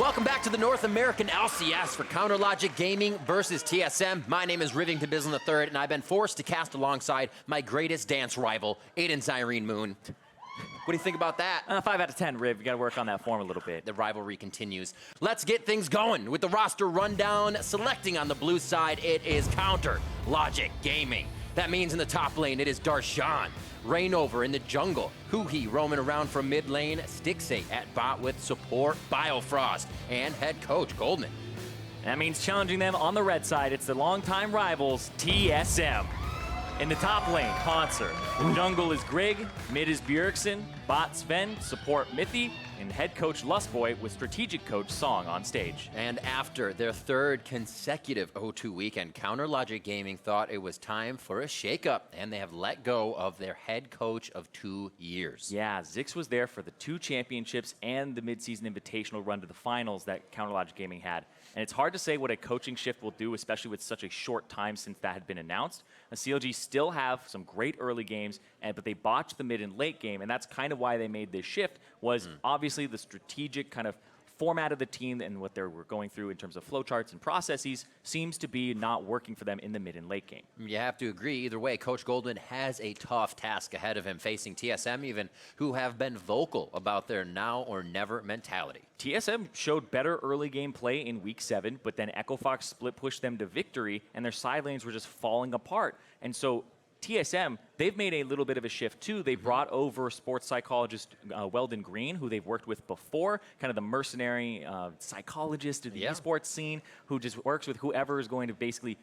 Welcome back to the North American LCS for CounterLogic Gaming versus TSM. My name is Rivington Bislin III, and I've been forced to cast alongside my greatest dance rival, Aiden Zyrene Moon. What do you think about that? 5 out of 10, Riv. You got to work on that form a little bit. The rivalry continues. Let's get things going with the roster rundown. Selecting on the blue side, it is CounterLogic Gaming. That means in the top lane, it is Darshan. Reignover in the jungle, huhi roaming around from mid lane, Stixxay at bot with support Biofrost, and head coach Goldman. That means challenging them on the red side. It's the longtime rivals, TSM. In the top lane, Hauntzer. The jungle is Grig, mid is Bjergsen, bot Zven, support Mithy, and head coach Lustboy with strategic coach Song on stage. And after their third consecutive O2 weekend, CounterLogic Gaming thought it was time for a shakeup, and they have let go of their head coach of 2 years. Yeah, Zix was there for the 2 championships and the midseason invitational run to the finals that CounterLogic Gaming had. And it's hard to say what a coaching shift will do, especially with such a short time since that had been announced. The CLG still have some great early games, but they botched the mid and late game, and that's kind of why they made this shift, was obviously the strategic kind of format of the team and what they were going through in terms of flowcharts and processes seems to be not working for them in the mid and late game. You have to agree. Either way, Coach Goldman has a tough task ahead of him, facing TSM even, who have been vocal about their now or never mentality. TSM showed better early game play in week 7, but then Echo Fox split pushed them to victory, and their side lanes were just falling apart. And so TSM, they've made a little bit of a shift too. They brought over sports psychologist Weldon Green, who they've worked with before, kind of the mercenary psychologist of the esports scene, who just works with whoever is going to basically,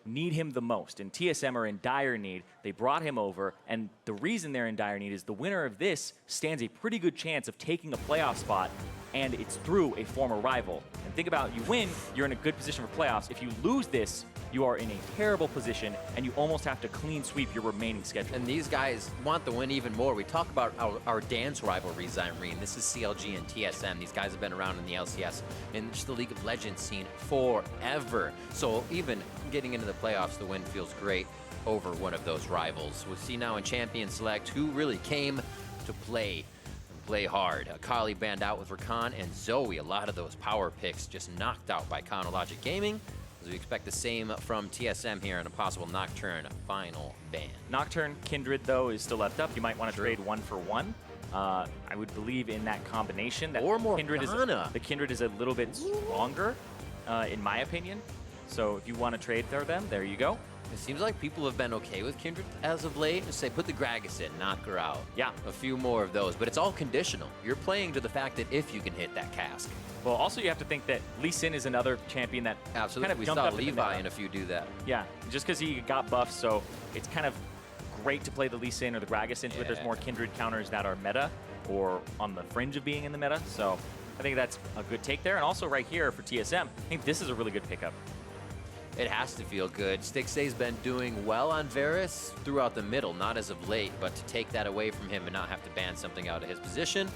need him the most. And TSM are in dire need. They brought him over, and the reason they're in dire need is the winner of this stands a pretty good chance of taking a playoff spot, and it's through a former rival. And think about, you win, you're in a good position for playoffs. If you lose this, you are in a terrible position, and you almost have to clean sweep your remaining schedule. And these guys want the win even more. We talk about our dance rivalry, Zyrene. This is CLG and TSM. These guys have been around in the LCS and just the League of Legends scene forever. So even getting into the playoffs, the win feels great over one of those rivals. We'll see now in Champion Select who really came to play hard. Kali banned out with Rakan and Zoe. A lot of those power picks just knocked out by CounterLogic Gaming. We expect the same from TSM here in a possible Nocturne final ban. Nocturne Kindred, though, is still left up. You might want to trade 1 for 1. I would believe in that combination. That or more Kindred the Kindred is a little bit stronger, in my opinion. So if you want to trade for them, there you go. It seems like people have been okay with Kindred as of late. Just say, put the Gragas in, knock her out. Yeah. A few more of those, but it's all conditional. You're playing to the fact that if you can hit that cask. Well, also you have to think that Lee Sin is another champion that absolutely kind of we jumped saw up Levi and a few do that. Yeah, just because he got buffed, so it's kind of great to play the Lee Sin or the Gragas into it. There's more Kindred counters that are meta or on the fringe of being in the meta, so I think that's a good take there. And also right here for TSM, I think this is a really good pickup. It has to feel good. Stixxay's been doing well on Varus throughout the middle, not as of late, but to take that away from him and not have to ban something out of his position,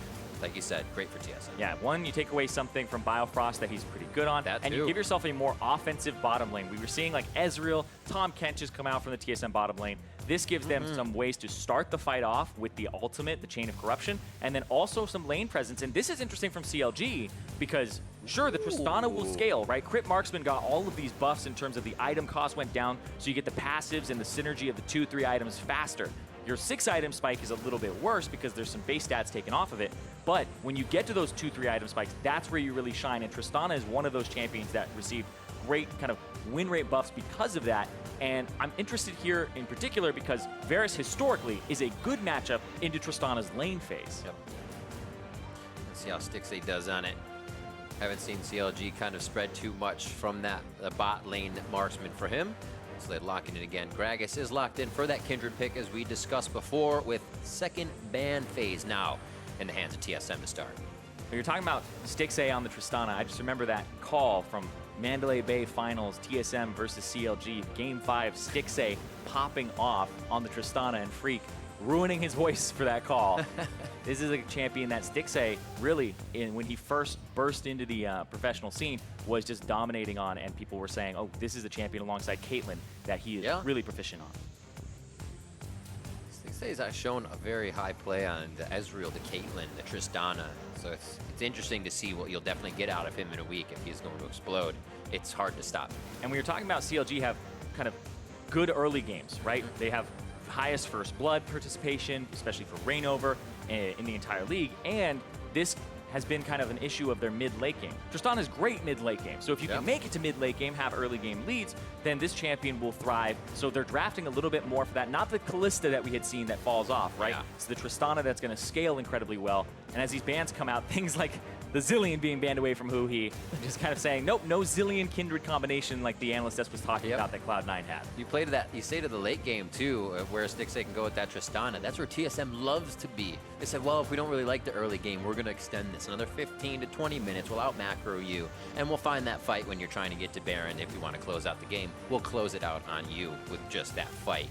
like you said, great for TSM. Yeah, one, you take away something from Biofrost that he's pretty good on, and you give yourself a more offensive bottom lane. We were seeing like Ezreal, Tom Kent just come out from the TSM bottom lane. This gives them some ways to start the fight off with the ultimate, the Chain of Corruption, and then also some lane presence. And this is interesting from CLG because, sure, the Tristana will scale, right? Crit Marksman got all of these buffs in terms of the item cost went down, so you get the passives and the synergy of the 2-3 items faster. Your 6-item spike is a little bit worse because there's some base stats taken off of it, but when you get to those 2-3 item spikes, that's where you really shine, and Tristana is one of those champions that received great kind of win rate buffs because of that. And I'm interested here in particular because Varus historically is a good matchup into Tristana's lane phase. Yep. Let's see how Stixxay does on it. Haven't seen CLG kind of spread too much from that bot lane marksman for him. So they're locking it again. Gragas is locked in for that Kindred pick as we discussed before, with second ban phase now in the hands of TSM to start. When you're talking about Stixxay on the Tristana, I just remember that call from Mandalay Bay Finals, TSM versus CLG, Game 5, Stixxay popping off on the Tristana and Freak, ruining his voice for that call. This is a champion that Stixxay really, when he first burst into the professional scene, was just dominating on, and people were saying, oh, this is a champion alongside Caitlyn that he is really proficient on. Stixxay's shown a very high play on the Ezreal, the Caitlyn, the Tristana. So it's interesting to see what you'll definitely get out of him in a week if he's going to explode. It's hard to stop. And we were talking about CLG have kind of good early games, right? They have highest first blood participation, especially for Reignover in the entire league. And this has been kind of an issue of their mid-late game. Tristana's great mid-late game. So if you can make it to mid-late game, have early game leads, then this champion will thrive. So they're drafting a little bit more for that. Not the Kalista that we had seen that falls off, right? Yeah. It's the Tristana that's going to scale incredibly well. And as these bans come out, things like the Zillion being banned away from huhi, just kind of saying, nope, no Zillion Kindred combination like the analyst was talking about that Cloud9 had. You play to that, you say to the late game too, where Stixxay can go with that Tristana. That's where TSM loves to be. They said, well, if we don't really like the early game, we're going to extend this another 15 to 20 minutes. We'll out macro you, and we'll find that fight when you're trying to get to Baron. If you want to close out the game, we'll close it out on you with just that fight.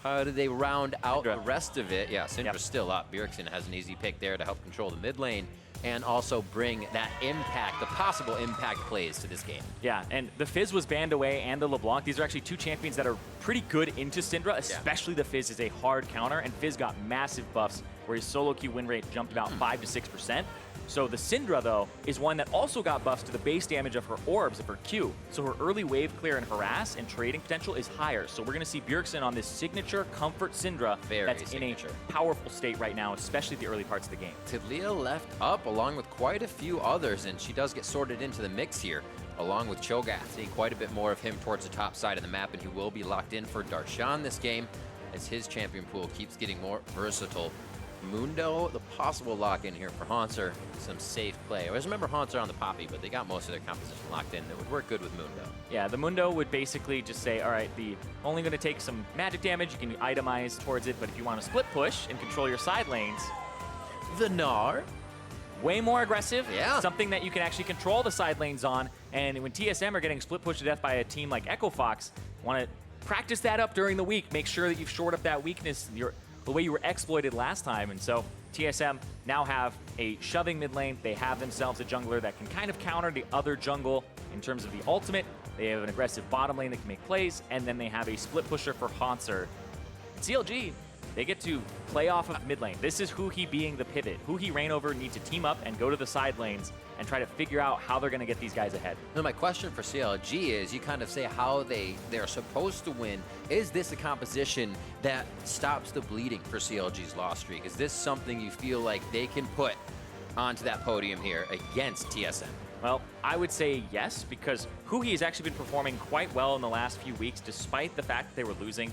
How do they round out the rest of it? Yeah, Syndra's still up. Bjergsen has an easy pick there to help control the mid lane and also bring that impact, the possible impact plays to this game. Yeah, and the Fizz was banned away and the LeBlanc. These are actually two champions that are pretty good into Syndra, especially the Fizz is a hard counter, and Fizz got massive buffs where his solo queue win rate jumped about 5 to 6%. So the Syndra, though, is one that also got buffs to the base damage of her orbs of her Q. So her early wave clear and harass and trading potential is higher. So we're going to see Bjergsen on this signature comfort Syndra that's in a powerful state right now, especially the early parts of the game. Taliyah left up along with quite a few others, and she does get sorted into the mix here, along with Cho'Gath. Seeing quite a bit more of him towards the top side of the map, and he will be locked in for Darshan this game as his champion pool keeps getting more versatile. Mundo, the possible lock-in here for Hauntzer, some safe play. I always remember Hauntzer on the Poppy, but they got most of their composition locked in. That would work good with Mundo. Yeah, the Mundo would basically just say, all right, the only going to take some magic damage, you can itemize towards it, but if you want to split push and control your side lanes, the Gnar, way more aggressive, something that you can actually control the side lanes on, and when TSM are getting split pushed to death by a team like Echo Fox, want to practice that up during the week, make sure that you've shored up that weakness, the way you were exploited last time. And so TSM now have a shoving mid lane. They have themselves a jungler that can kind of counter the other jungle in terms of the ultimate. They have an aggressive bottom lane that can make plays, and then they have a split pusher for Hauntzer. CLG, they get to play off of mid lane. This is huhi being the pivot. Huhi Reignover need to team up and go to the side lanes and try to figure out how they're going to get these guys ahead. Now my question for CLG is, you kind of say how they're supposed to win. Is this a composition that stops the bleeding for CLG's loss streak? Is this something you feel like they can put onto that podium here against TSM? Well, I would say yes, because huhi has actually been performing quite well in the last few weeks, despite the fact that they were losing.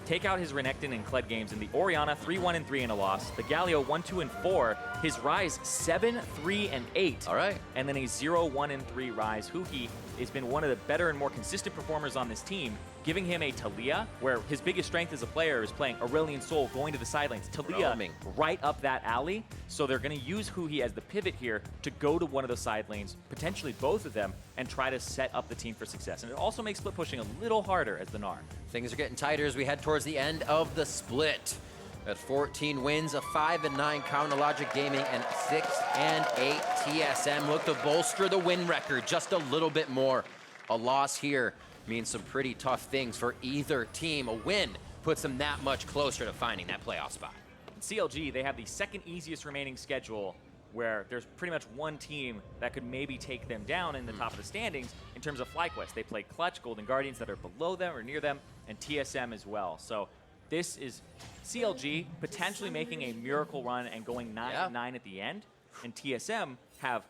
Take out his Renekton and Kled games, in the Orianna 3-1-3 in a loss, the Galio 1-2-4, his Ryze 7-3-8. All right. And then a 0-1-3 Ryze. Huhi has been one of the better and more consistent performers on this team, giving him a Taliyah, where his biggest strength as a player is playing Aurelion Sol, going to the sidelines. Taliyah right up that alley. So they're going to use huhi as the pivot here to go to one of the side lanes, potentially both of them, and try to set up the team for success. And it also makes split pushing a little harder as the Gnar. Things are getting tighter as we head towards the end of the split. At 14 wins, a 5-9 Counterlogic Gaming, and 6-8 TSM look to bolster the win record just a little bit more. A loss here means some pretty tough things for either team. A win puts them that much closer to finding that playoff spot. CLG, they have the second easiest remaining schedule, where there's pretty much one team that could maybe take them down in the top of the standings in terms of FlyQuest. They play Clutch, Golden Guardians that are below them or near them, and TSM as well. So this is CLG potentially making a miracle run and going 9-9 at the end. And TSM have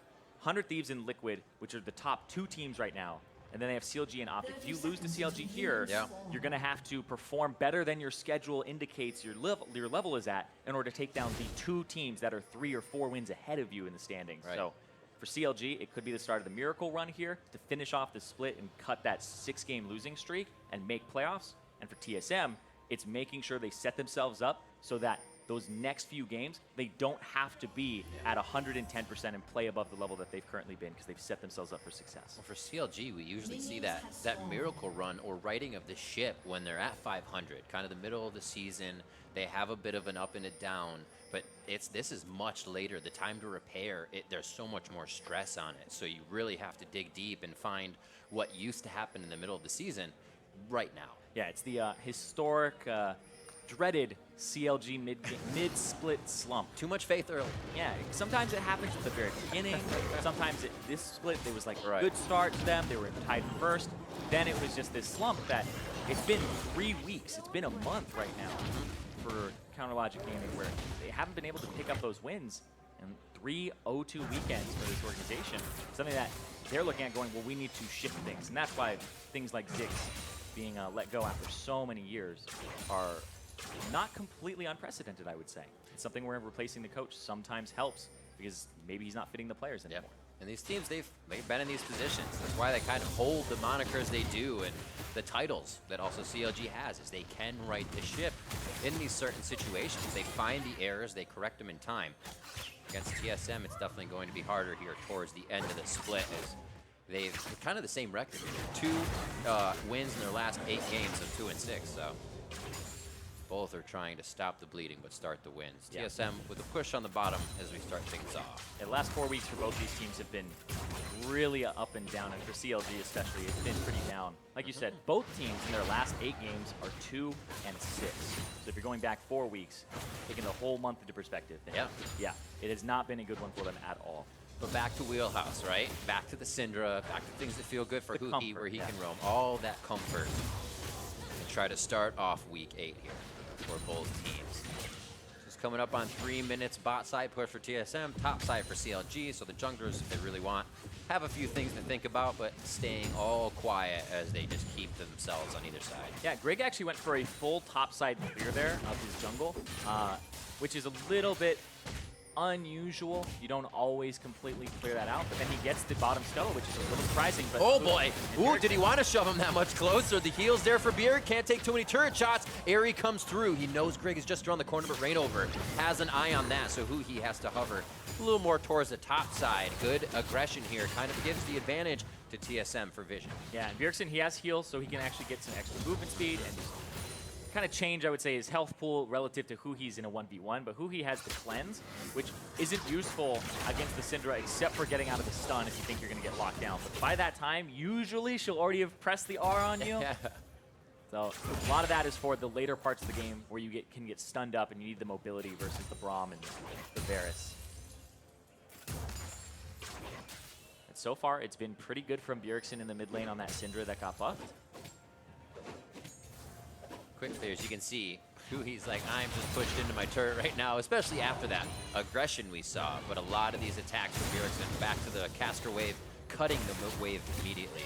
100 Thieves and Liquid, which are the top two teams right now. And then they have CLG and Optic. If you lose to CLG here, you're going to have to perform better than your schedule indicates your level is at in order to take down the two teams that are 3 or 4 wins ahead of you in the standings. Right. So for CLG, it could be the start of the miracle run here to finish off the split and cut that 6-game losing streak and make playoffs. And for TSM, it's making sure they set themselves up so that those next few games, they don't have to be at 110% and play above the level that they've currently been, because they've set themselves up for success. Well, for CLG, we usually see that miracle run or righting of the ship when they're at 500, kind of the middle of the season. They have a bit of an up and a down, but this is much later. The time to repair, there's so much more stress on it. So you really have to dig deep and find what used to happen in the middle of the season right now. Yeah, it's the historic, dreaded CLG mid-split slump. Too much faith early. Yeah, sometimes it happens at the very beginning. Sometimes this split, there was like a good start to them. They were tied first. Then it was just this slump that it's been 3 weeks. It's been a month right now for Counterlogic Gaming where they haven't been able to pick up those wins. And 3 0-2 weekends for this organization. Something that they're looking at going, well, we need to shift things. And that's why things like Ziggs being let go after so many years are not completely unprecedented, I would say. It's something where replacing the coach sometimes helps because maybe he's not fitting the players anymore. Yep. And these teams, they've been in these positions. That's why they kind of hold the monikers they do and the titles that also CLG has is they can right the ship in these certain situations. They find the errors, they correct them in time. Against TSM, it's definitely going to be harder here towards the end of the split as they've kind of the same record. 2 wins in their last 8 games of 2 and 6, so both are trying to stop the bleeding but start the wins. Yeah. TSM with a push on the bottom as we start things off. The last 4 weeks for both these teams have been really up and down, and for CLG especially, it's been pretty down. Like you said, both teams in their last 8 games are 2 and 6. So if you're going back 4 weeks, taking the whole month into perspective, then yeah, it has not been a good one for them at all. But back to Wheelhouse, right? Back to the Syndra, back to things that feel good for huhi, where he can roam. All that comfort. And try to start off week 8 here for both teams. Just coming up on 3 minutes. Bot side push for TSM, top side for CLG. So the junglers, if they really want, have a few things to think about, but staying all quiet as they just keep themselves on either side. Yeah, Grig actually went for a full topside clear there of his jungle, which is a little bit unusual. You don't always completely clear that out, but then he gets the bottom scuttle, which is a little surprising. But oh boy! Ooh, did he want to shove him that much closer? The heal's there for Bjerg. Can't take too many turret shots. Airy comes through. He knows Grig is just around the corner, but Reignover has an eye on that, so huhi has to hover a little more towards the top side. Good aggression here. Kind of gives the advantage to TSM for vision. Yeah, and Bjergsen, he has heal, so he can actually get some extra movement speed and just kind of change, I would say, his health pool relative to huhi's in a 1v1, but huhi has the cleanse, which isn't useful against the Syndra except for getting out of the stun if you think you're going to get locked down. But by that time, usually she'll already have pressed the R on you. So a lot of that is for the later parts of the game where you can get stunned up and you need the mobility versus the Braum and the Varus. And so far, it's been pretty good from Bjergsen in the mid lane on that Syndra that got buffed. Quick clears, you can see huhi's like, I'm just pushed into my turret right now, especially after that aggression we saw. But a lot of these attacks from Bjergsen back to the caster wave, cutting the wave immediately,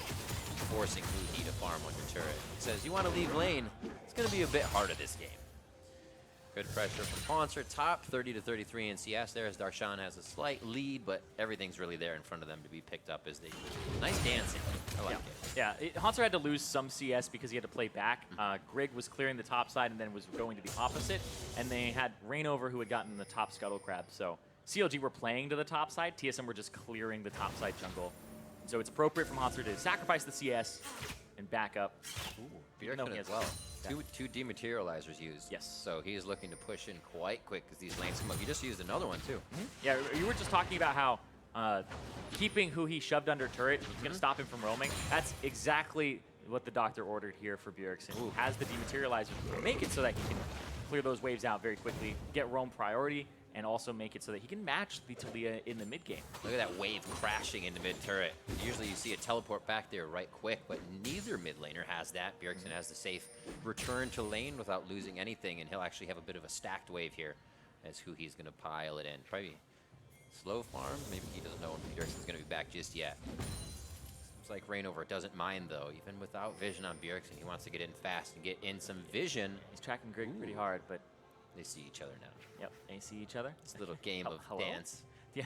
forcing huhi to farm on your turret. He says, you want to leave lane, it's going to be a bit harder this game. Good pressure from Hauntzer, top 30-33 in CS there as Darshan has a slight lead, but everything's really there in front of them to be picked up as they nice dancing. I like it. Yeah, Hauntzer had to lose some CS because he had to play back. Grig was clearing the top side and then was going to the opposite, and they had Reignover who had gotten the top scuttle crab. So CLG were playing to the top side, TSM were just clearing the top side jungle. And so it's appropriate from Hauntzer to sacrifice the CS and back up. Ooh, Bjergsen as well. Two dematerializers used. Yes. So he is looking to push in quite quick because these lanes come up. He just used another one too. Yeah, you were just talking about how keeping huhi shoved under turret is going to stop him from roaming. That's exactly what the doctor ordered here for Bjergsen. Who has the dematerializer to make it so that he can clear those waves out very quickly, get roam priority, and also make it so that he can match the Taliyah in the mid game. Look at that wave crashing into mid turret. Usually you see a teleport back there right quick, but neither mid laner has that. Bjergsen has the safe return to lane without losing anything, and he'll actually have a bit of a stacked wave here as huhi's going to pile it in. Probably slow farm. Maybe he doesn't know when Bjergsen's going to be back just yet. Seems like Reignover doesn't mind though, even without vision on Bjergsen. He wants to get in fast and get in some vision. He's tracking Grig pretty hard, but they see each other now. Yep, they see each other. It's a little game of dance. Yeah.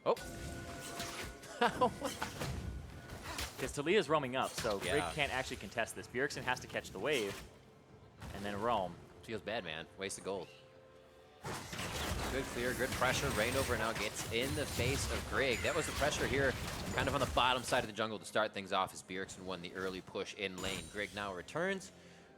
Oh. Because Taliyah's roaming up, so Grig can't actually contest this. Bjergsen has to catch the wave and then roam. Feels bad, man. Waste of gold. Good clear, good pressure. Reignover now gets in the face of Grig. That was the pressure here, kind of on the bottom side of the jungle to start things off as Bjergsen won the early push in lane. Grig now returns,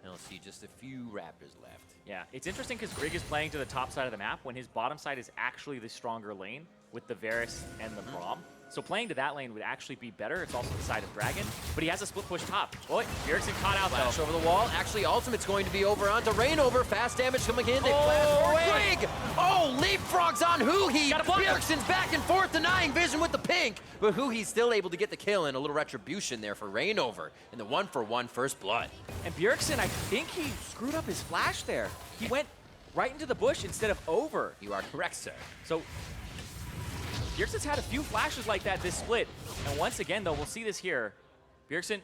and we'll see just a few Raptors left. Yeah, it's interesting because Grig is playing to the top side of the map when his bottom side is actually the stronger lane with the Varus and the Braum. So playing to that lane would actually be better. It's also the side of Dragon, but he has a split push top. Oh, Bjergsen caught out Flash though. over the wall. Actually, ultimate's going to be over onto Reignover. Fast damage coming in. They flash for Grig. Oh, leapfrogs on huhi. Bjergsen's back and forth, denying vision with the pink, but huhi's still able to get the kill and a little retribution there for Reignover in the 1-for-1 first blood. And Bjergsen, I think he screwed up his flash there. He went right into the bush instead of over. You are correct, sir. So Bjergsen's had a few flashes like that this split. And once again, though, we'll see this here. Bjergsen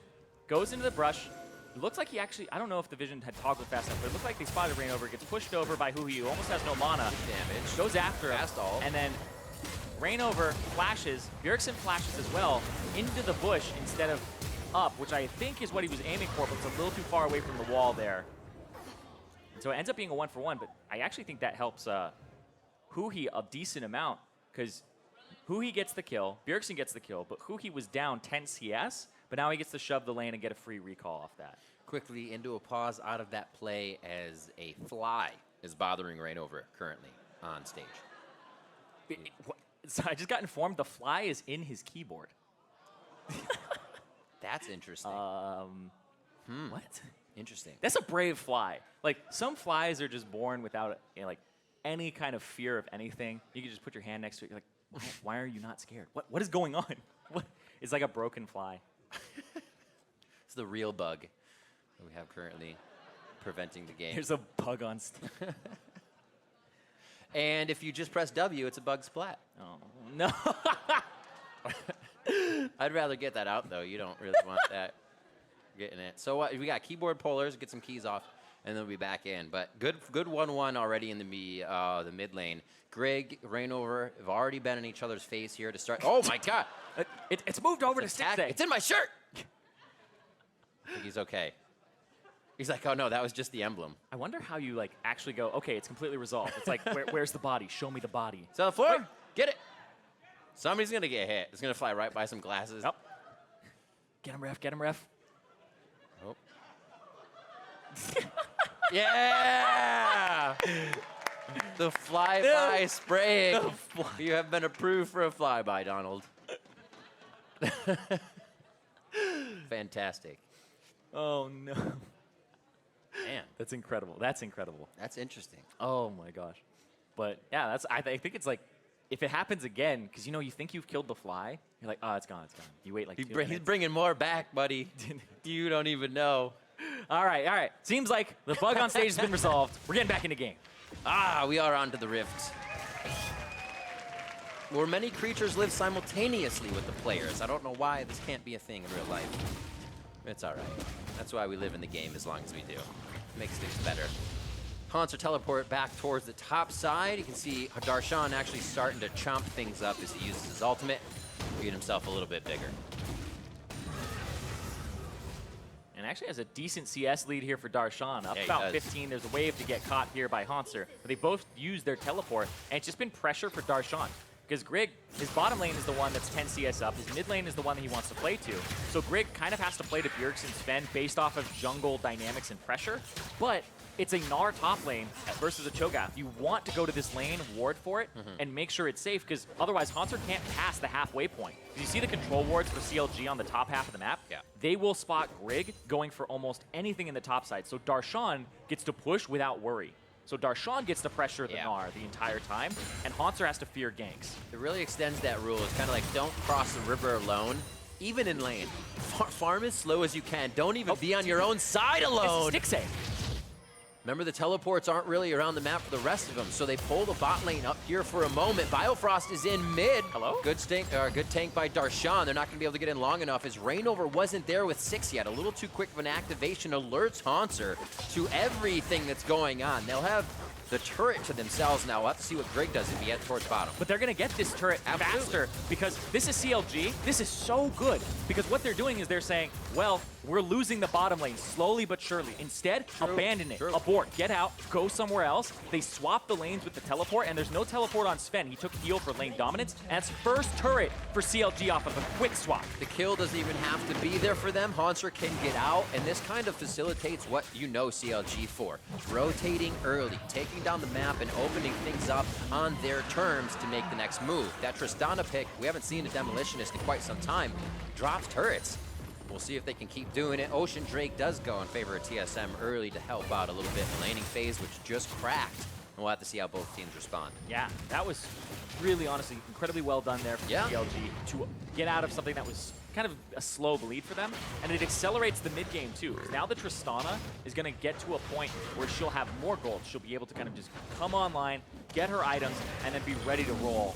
goes into the brush. It looks like he actually, I don't know if the vision had toggled fast enough, but it looked like they spotted Reignover, gets pushed over by huhi, who almost has no mana. Damage. Goes after him. Fast ult. And then Reignover flashes, Bjergsen flashes as well, into the bush instead of up, which I think is what he was aiming for, but it's a little too far away from the wall there. And so it ends up being a 1-for-1, but I actually think that helps huhi a decent amount, because huhi gets the kill, Bjergsen gets the kill, but huhi was down 10 CS, but now he gets to shove the lane and get a free recall off that. Quickly into a pause out of that play as a fly is bothering Reignover currently on stage. So I just got informed the fly is in his keyboard. That's interesting. What? Interesting. That's a brave fly. Like, some flies are just born without, you know, like, any kind of fear of anything. You can just put your hand next to it. You're like, why are you not scared? What is going on? What? It's like a broken fly. It's the real bug that we have currently preventing the game. There's a bug on stage. And if you just press W, it's a bug splat. Oh, no. I'd rather get that out, though. You don't really want that getting it. So we got keyboard pullers, get some keys off, and then we'll be back in. But good 1-1 already in the mid lane. Grig, Reignover have already been in each other's face here to start. Oh, my God. It's moved over to Stixxay. It's in my shirt. I think he's okay. He's like, oh, no, that was just the emblem. I wonder how you, like, actually go, okay, it's completely resolved. It's like, where's the body? Show me the body. It's on the floor. Get it. Somebody's going to get hit. It's going to fly right by some glasses. Yep. Get him, ref. Get him, ref. Oh. Yeah! The fly-by spraying. You have been approved for a flyby, Donald. Fantastic. Oh, no. Man. That's incredible. That's incredible. That's interesting. Oh, my gosh. But, yeah, I think it's like, if it happens again, because, you know, you think you've killed the fly, you're like, oh, it's gone, it's gone. You wait like 2 minutes. He's bringing more back, buddy. You don't even know. All right. Seems like the bug on stage has been resolved. We're getting back into game. We are onto the rift. Where many creatures live simultaneously with the players. I don't know why this can't be a thing in real life. It's all right. That's why we live in the game as long as we do. Makes things better. Hauntzer teleport back towards the top side. You can see Darshan actually starting to chomp things up as he uses his ultimate to get himself a little bit bigger. And actually has a decent CS lead here for Darshan. Up Yeah, about 15. There's a wave to get caught here by Hauntzer. But they both use their teleport. And it's just been pressure for Darshan. Because Grig, his bottom lane is the one that's 10 CS up. His mid lane is the one that he wants to play to. So Grig kind of has to play to Bjergsen's Zven based off of jungle dynamics and pressure. But it's a Gnar top lane versus a Cho'Gath. You want to go to this lane, ward for it, and make sure it's safe, because otherwise Hauntzer can't pass the halfway point. You see the control wards for CLG on the top half of the map? Yeah. They will spot Grig going for almost anything in the top side. So Darshan gets to push without worry. So Darshan gets to pressure the Gnar the entire time, and Hauntzer has to fear ganks. It really extends that rule. It's kind of like, don't cross the river alone, even in lane. Farm as slow as you can. Don't even be on your own side alone. It's Stixxay. Remember, the teleports aren't really around the map for the rest of them, so they pull the bot lane up here for a moment. Biofrost is in mid. Hello? Good tank by Darshan. They're not going to be able to get in long enough as Reignover wasn't there with 6 yet. A little too quick of an activation alerts Hauntzer to everything that's going on. They'll have the turret to themselves now. We'll have to see what Grig does if he heads towards bottom. But they're going to get this turret faster because this is CLG. This is so good because what they're doing is they're saying, well, we're losing the bottom lane slowly but surely. Instead, abandon it, abort, get out, go somewhere else. They swap the lanes with the teleport, and there's no teleport on Zven. He took heal for lane dominance, and that's first turret for CLG off of a quick swap. The kill doesn't even have to be there for them. Hauntzer can get out, and this kind of facilitates what you know CLG for. Rotating early, taking down the map, and opening things up on their terms to make the next move. That Tristana pick, we haven't seen a Demolitionist in quite some time, drops turrets. We'll see if they can keep doing it. Ocean Drake does go in favor of TSM early to help out a little bit in the laning phase, which just cracked. And we'll have to see how both teams respond. Yeah, that was really, honestly, incredibly well done there for CLG to get out of something that was kind of a slow bleed for them. And it accelerates the mid game too. Now the Tristana is going to get to a point where she'll have more gold. She'll be able to kind of just come online, get her items, and then be ready to roll.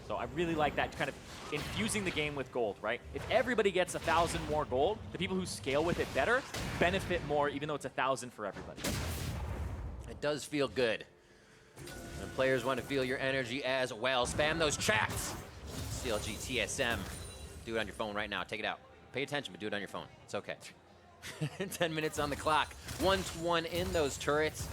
So I really like that, kind of infusing the game with gold, right? If everybody gets 1,000 more gold, the people who scale with it better benefit more, even though it's 1,000 for everybody. It does feel good. And players want to feel your energy as well. Spam those chats. CLG, TSM. Do it on your phone right now. Take it out. Pay attention, but do it on your phone. It's okay. 10 minutes on the clock. 1-1 in those turrets.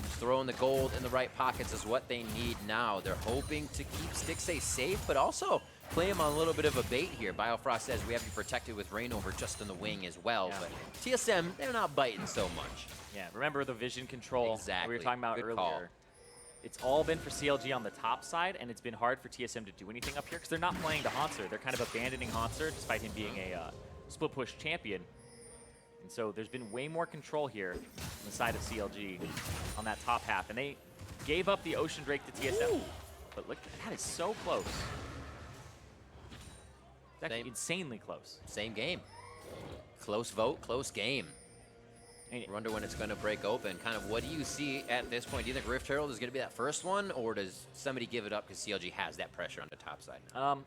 Just throwing the gold in the right pockets is what they need now. They're hoping to keep Stixxay safe, but also play him on a little bit of a bait here. Biofrost says we have you protected with Reignover just in the wing as well. Yeah. But TSM, they're not biting so much. Yeah, remember the vision control exactly. we were talking about earlier. Call. It's all been for CLG on the top side, and it's been hard for TSM to do anything up here because they're not playing the Hauntzer. They're kind of abandoning Hauntzer despite him being a split push champion. And so there's been way more control here on the side of CLG on that top half. And they gave up the Ocean Drake to TSM. Ooh. But look, that is so close. It's actually insanely close. Same game. Close vote, close game. I wonder when it's going to break open. Kind of what do you see at this point? Do you think Rift Herald is going to be that first one, or does somebody give it up because CLG has that pressure on the top side now?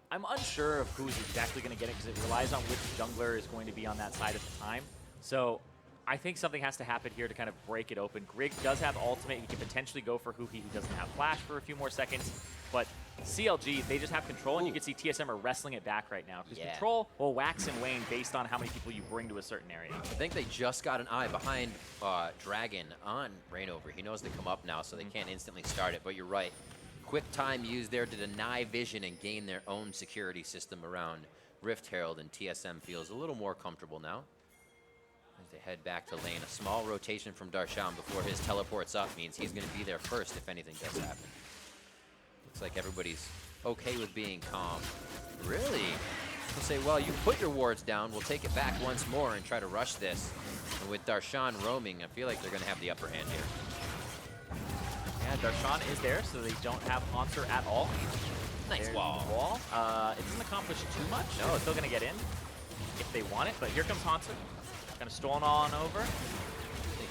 I'm unsure of who's exactly going to get it because it relies on which jungler is going to be on that side at the time. So I think something has to happen here to kind of break it open. Grig does have ultimate. He can potentially go for huhi. He doesn't have flash for a few more seconds. But CLG, they just have control, and you can see TSM are wrestling it back right now. Because control will wax and wane based on how many people you bring to a certain area. I think they just got an eye behind Dragon on Reignover. He knows to come up now, so they can't instantly start it. But you're right. Quick time used there to deny vision and gain their own security system around Rift Herald, and TSM feels a little more comfortable now. As they head back to lane, a small rotation from Darshan before his teleports up means he's going to be there first if anything does happen. Looks like everybody's okay with being calm. Really? They'll say, well, you put your wards down, we'll take it back once more and try to rush this. And with Darshan roaming, I feel like they're going to have the upper hand here. Yeah, Darshan is there, so they don't have Hauntzer at all. Nice There's wall. The wall. It doesn't accomplish too much. No, it's still going to get in if they want it, but here comes Hauntzer. Kind of stolen on over.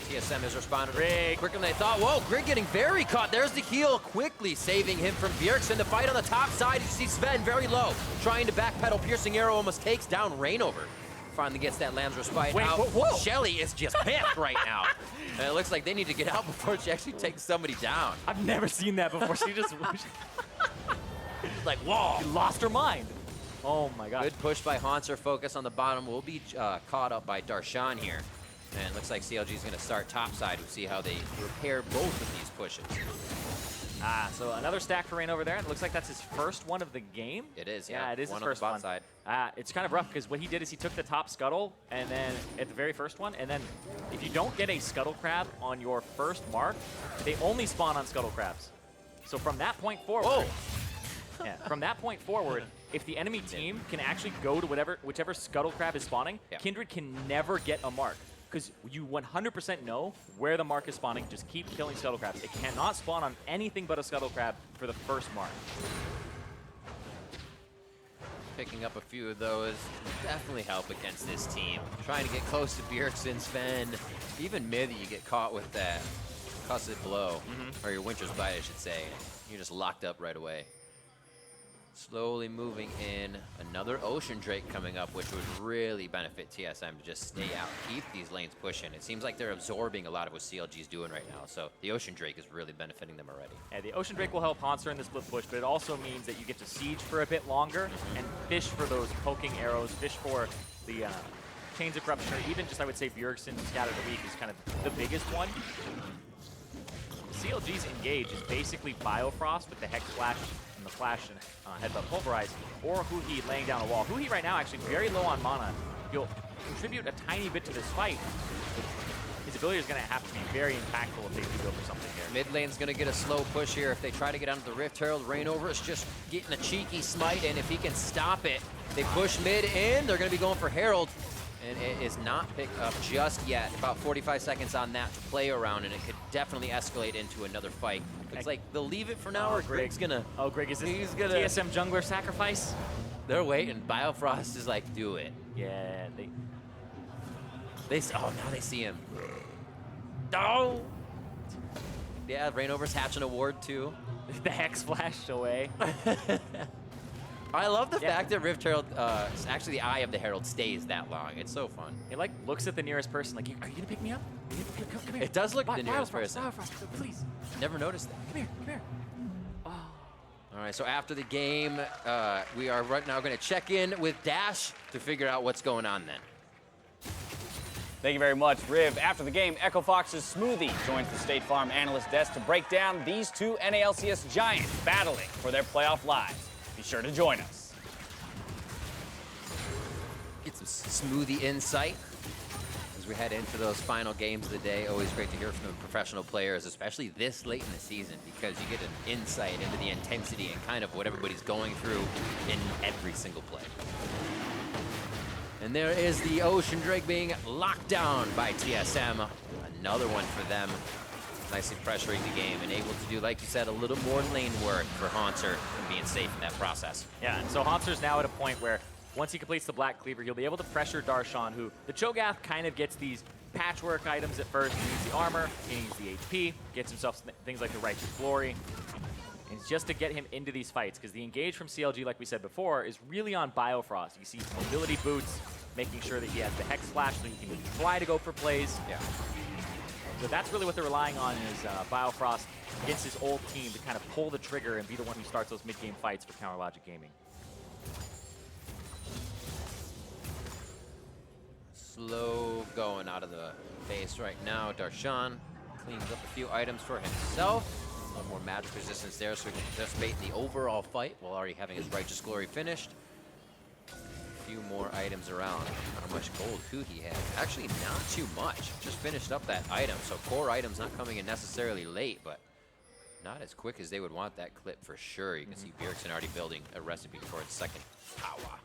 TSM has responded quicker than they thought. Whoa, Grig getting very caught. There's the heal, quickly saving him from Bjergsen. The fight on the top side, you see Zven very low, trying to backpedal. Piercing Arrow almost takes down Reignover. Finally gets that Lamb's Respite out. Whoa. Shelly is just pimped right now. And it looks like they need to get out before she actually takes somebody down. I've never seen that before. She just... like, whoa. She lost her mind. Oh my god. Good push by Hauntzer. Focus on the bottom. Will be caught up by Darshan here. And it looks like CLG is going to start topside. We'll see how they repair both of these pushes. So another stack for Reignover there. It looks like that's his first one of the game. It is, yeah. It is one his first on the one. side. It's kind of rough because what he did is he took the top scuttle and then at the very first one, and then if you don't get a scuttle crab on your first mark, they only spawn on scuttle crabs. So from that point forward, from that point forward, if the enemy team can actually go to whichever scuttle crab is spawning, Kindred can never get a mark. Because you 100% know where the mark is spawning. Just keep killing scuttle crabs. It cannot spawn on anything but a scuttle crab for the first mark. Picking up a few of those definitely help against this team. Trying to get close to Bjergsen, Zven, even Mithy, you get caught with that cussed blow, or your Winter's Bite, I should say. You're just locked up right away. Slowly moving in, another Ocean Drake coming up, which would really benefit TSM to just stay out, keep these lanes pushing. It seems like they're absorbing a lot of what CLG is doing right now, so the Ocean Drake is really benefiting them already. Yeah, the Ocean Drake will help Hauntzer in the split push, but it also means that you get to siege for a bit longer and fish for those poking arrows, fish for the Chains of Corruption, or even just, I would say, Bjergsen Scatter the Weak is kind of the biggest one. CLG's engage is basically Biofrost with the Hex Flash and the Flash and Headbutt Pulverize, or huhi laying down a wall. huhi right now actually very low on mana. He'll contribute a tiny bit to this fight. His ability is going to have to be very impactful if they do go for something here. Mid lane's going to get a slow push here. If they try to get onto the Rift Herald, Reignover is just getting a cheeky smite, and if he can stop it, they push mid in. They're going to be going for Herald, and it is not picked up just yet. About 45 seconds on that to play around, and it could definitely escalate into another fight. Looks like they'll leave it for now, or Grig's going to... Oh, Grig, is this TSM jungler sacrifice? They're waiting. Biofrost is like, do it. Yeah, Oh, now they see him. Oh! Yeah, Reignover's hatching a ward too. The Hex flashed away. I love the fact that Rift Herald, actually the eye of the Herald stays that long. It's so fun. It like looks at the nearest person like, are you gonna pick me up? Come here. It does look at the nearest person. Biofrost, please. Never noticed that. Come here. Oh. All right, so after the game, we are right now gonna check in with Dash to figure out what's going on then. Thank you very much, Riv. After the game, Echo Fox's Smoothie joins the State Farm analyst desk to break down these two NALCS giants battling for their playoff lives. Be sure to join us. Get some Smoothie insight as we head into those final games of the day. Always great to hear from the professional players, especially this late in the season, because you get an insight into the intensity and kind of what everybody's going through in every single play. And there is the Ocean Drake being locked down by TSM. Another one for them. Nicely pressuring the game and able to do, like you said, a little more lane work for Hauntzer and being safe in that process. Yeah, and so Hauntzer's now at a point where once he completes the Black Cleaver, he'll be able to pressure Darshan, who the Cho'Gath kind of gets these patchwork items at first. He needs the armor, he needs the HP, gets himself things like the Righteous Glory. And it's just to get him into these fights, because the engage from CLG, like we said before, is really on Biofrost. You see mobility boots, making sure that he has the Hex Flash so he can try to go for plays. Yeah. So that's really what they're relying on is Biofrost against his old team to kind of pull the trigger and be the one who starts those mid-game fights for Counter Logic Gaming. Slow going out of the base right now. Darshan cleans up a few items for himself. A little more magic resistance there, so he can participate in the overall fight while already having his Righteous Glory finished. A few more items around. How much gold huhi had? Actually, not too much. Just finished up that item, so core items not coming in necessarily late, but not as quick as they would want that clip for sure. You can see Bjergsen already building a recipe for its second power.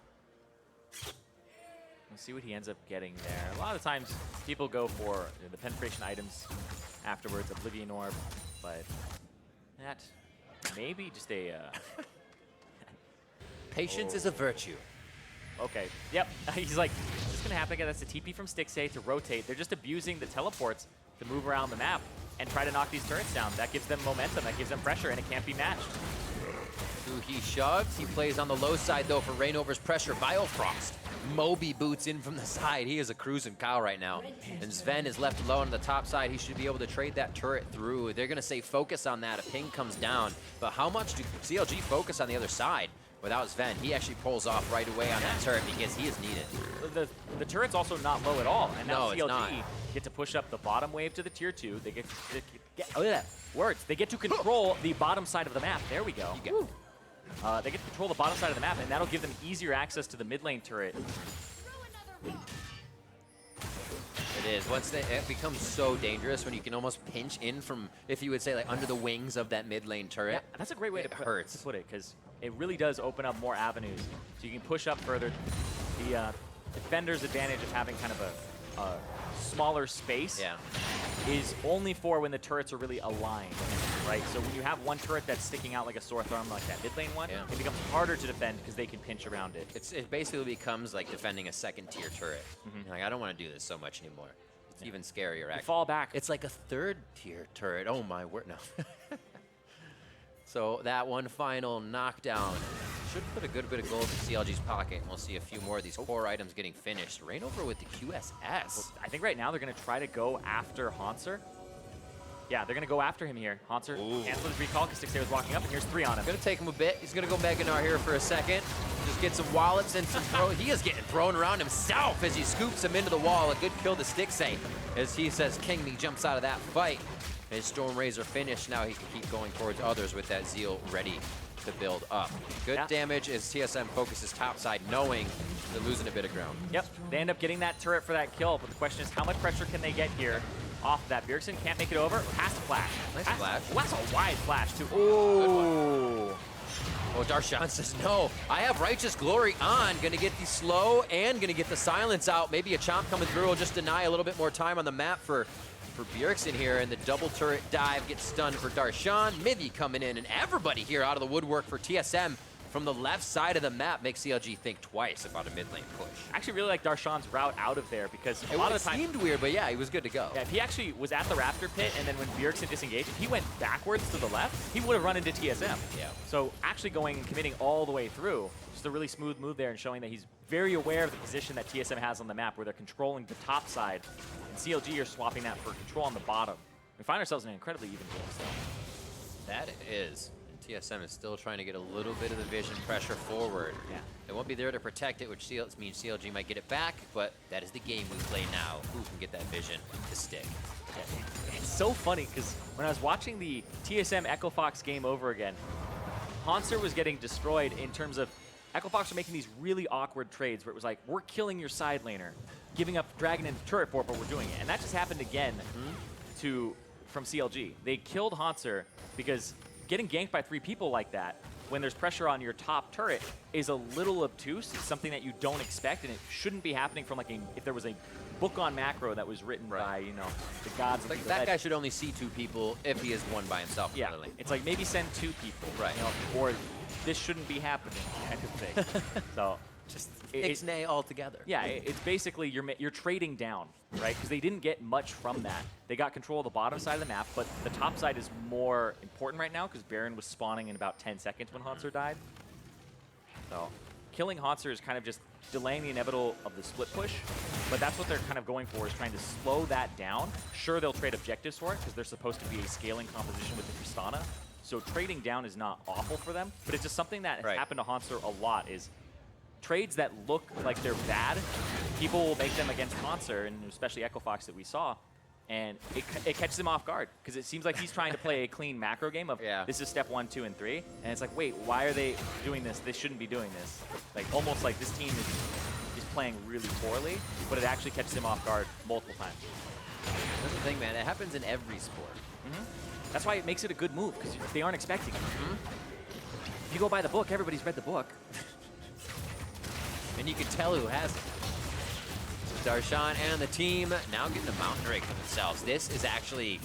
We'll see what he ends up getting there. A lot of times, people go for the penetration items afterwards, Oblivion Orb, but that maybe just a... Patience is a virtue. Okay, yep. He's like, it's just going to happen again. That's a TP from Stixxay to rotate. They're just abusing the teleports to move around the map and try to knock these turrets down. That gives them momentum, that gives them pressure, and it can't be matched. He shoves. He plays on the low side, though, for Reignover's pressure. Biofrost. Moby boots in from the side. He is a cruising cow right now. And Zven is left alone on the top side. He should be able to trade that turret through. They're going to say focus on that. A ping comes down. But how much do CLG focus on the other side? Without Zven, he actually pulls off right away on that turret because he is needed. The turret's also not low at all. And now No, CLG get to push up the bottom wave to the tier 2. They get oh yeah, words. They get to control the bottom side of the map. There we go. They get to control the bottom side of the map, and that'll give them easier access to the mid lane turret. It is. It becomes so dangerous when you can almost pinch in from, if you would say, like under the wings of that mid lane turret. Yeah, that's a great way to put it, because it really does open up more avenues. So you can push up further. The defender's advantage of having kind of a smaller space is only for when the turrets are really aligned, right? So when you have one turret that's sticking out like a sore thumb, like that mid lane one, it becomes harder to defend because they can pinch around it. It basically becomes like defending a second tier turret. Like, I don't want to do this so much anymore. It's even scarier, actually. You fall back. It's like a third tier turret. Oh my word, no. So that one final knockdown should put a good bit of gold in CLG's pocket, and we'll see a few more of these core items getting finished. Reignover with the QSS. Well, I think right now they're going to try to go after Hauntzer Yeah, they're going to go after him here. Hauntzer cancels his recall because Stixxay was walking up, and here's 3 on him. Gonna take him a bit. He's gonna go Mega Gnar here for a second. Just get some wallets and some throw. He is getting thrown around himself as he scoops him into the wall. A good kill to Stixxay as he says King Me jumps out of that fight. His Storm Razor finished. Now he can keep going towards others with that Zeal ready to build up. Good damage as TSM focuses topside, knowing they're losing a bit of ground. Yep, they end up getting that turret for that kill, but the question is how much pressure can they get here off of that? Bjergsen can't make it over, has to flash. Nice flash. Well, that's a wide flash too. Oh, Oh, Darshan says, no, I have Righteous Glory on. Gonna get the slow and gonna get the silence out. Maybe a chomp coming through will just deny a little bit more time on the map for Bjergsen here, and the double turret dive gets stunned for Darshan. Mithy coming in, and everybody here out of the woodwork for TSM from the left side of the map makes CLG think twice about a mid lane push. I actually really like Darshan's route out of there because a lot of the time... It seemed weird, but yeah, he was good to go. Yeah, if he actually was at the Raptor pit, and then when Bjergsen disengaged, if he went backwards to the left, he would have run into TSM. Yeah. So actually going and committing all the way through, just a really smooth move there and showing that he's very aware of the position that TSM has on the map where they're controlling the top side, and CLG are swapping that for control on the bottom. We find ourselves in an incredibly even game still. That it is. TSM is still trying to get a little bit of the vision pressure forward. Yeah. They won't be there to protect it, which means CLG might get it back, but that is the game we play now. Who can get that vision to stick? Yeah. It's so funny because when I was watching the TSM Echo Fox game over again, Hauntzer was getting destroyed in terms of Echo Fox were making these really awkward trades where it was like, we're killing your side laner, giving up Dragon and turret for it, but we're doing it. And that just happened again from CLG. They killed Hauntzer because getting ganked by 3 people like that, when there's pressure on your top turret, is a little obtuse. It's something that you don't expect, and it shouldn't be happening from if there was a book on macro that was written by, you know, the gods. Like that guy should only see 2 people if he is one by himself. Yeah, really. It's like maybe send 2 people, right? You know, or this shouldn't be happening, kind of thing. So just ixnay altogether. Yeah, it's basically you're trading down, right? Because they didn't get much from that. They got control of the bottom side of the map, but the top side is more important right now because Baron was spawning in about 10 seconds when Hauntzer died. So killing Hauntzer is kind of just delaying the inevitable of the split push, but that's what they're kind of going for, is trying to slow that down. Sure, they'll trade objectives for it because they're supposed to be a scaling composition with the Tristana, so trading down is not awful for them, but it's just something that has happened to Hauntzer a lot, is trades that look like they're bad, people will make them against Hauntzer, and especially Echo Fox that we saw, and it catches him off guard because it seems like he's trying to play a clean macro game of this is step 1, 2, and 3, and it's like, wait, why are they doing this? They shouldn't be doing this. Like almost like this team is playing really poorly, but it actually catches him off guard multiple times. That's the thing, man. It happens in every sport. That's why it makes it a good move, because they aren't expecting it. If you go by the book, everybody's read the book. And you can tell who has it. Darshan and the team now getting the Mountain Drake for themselves. This is actually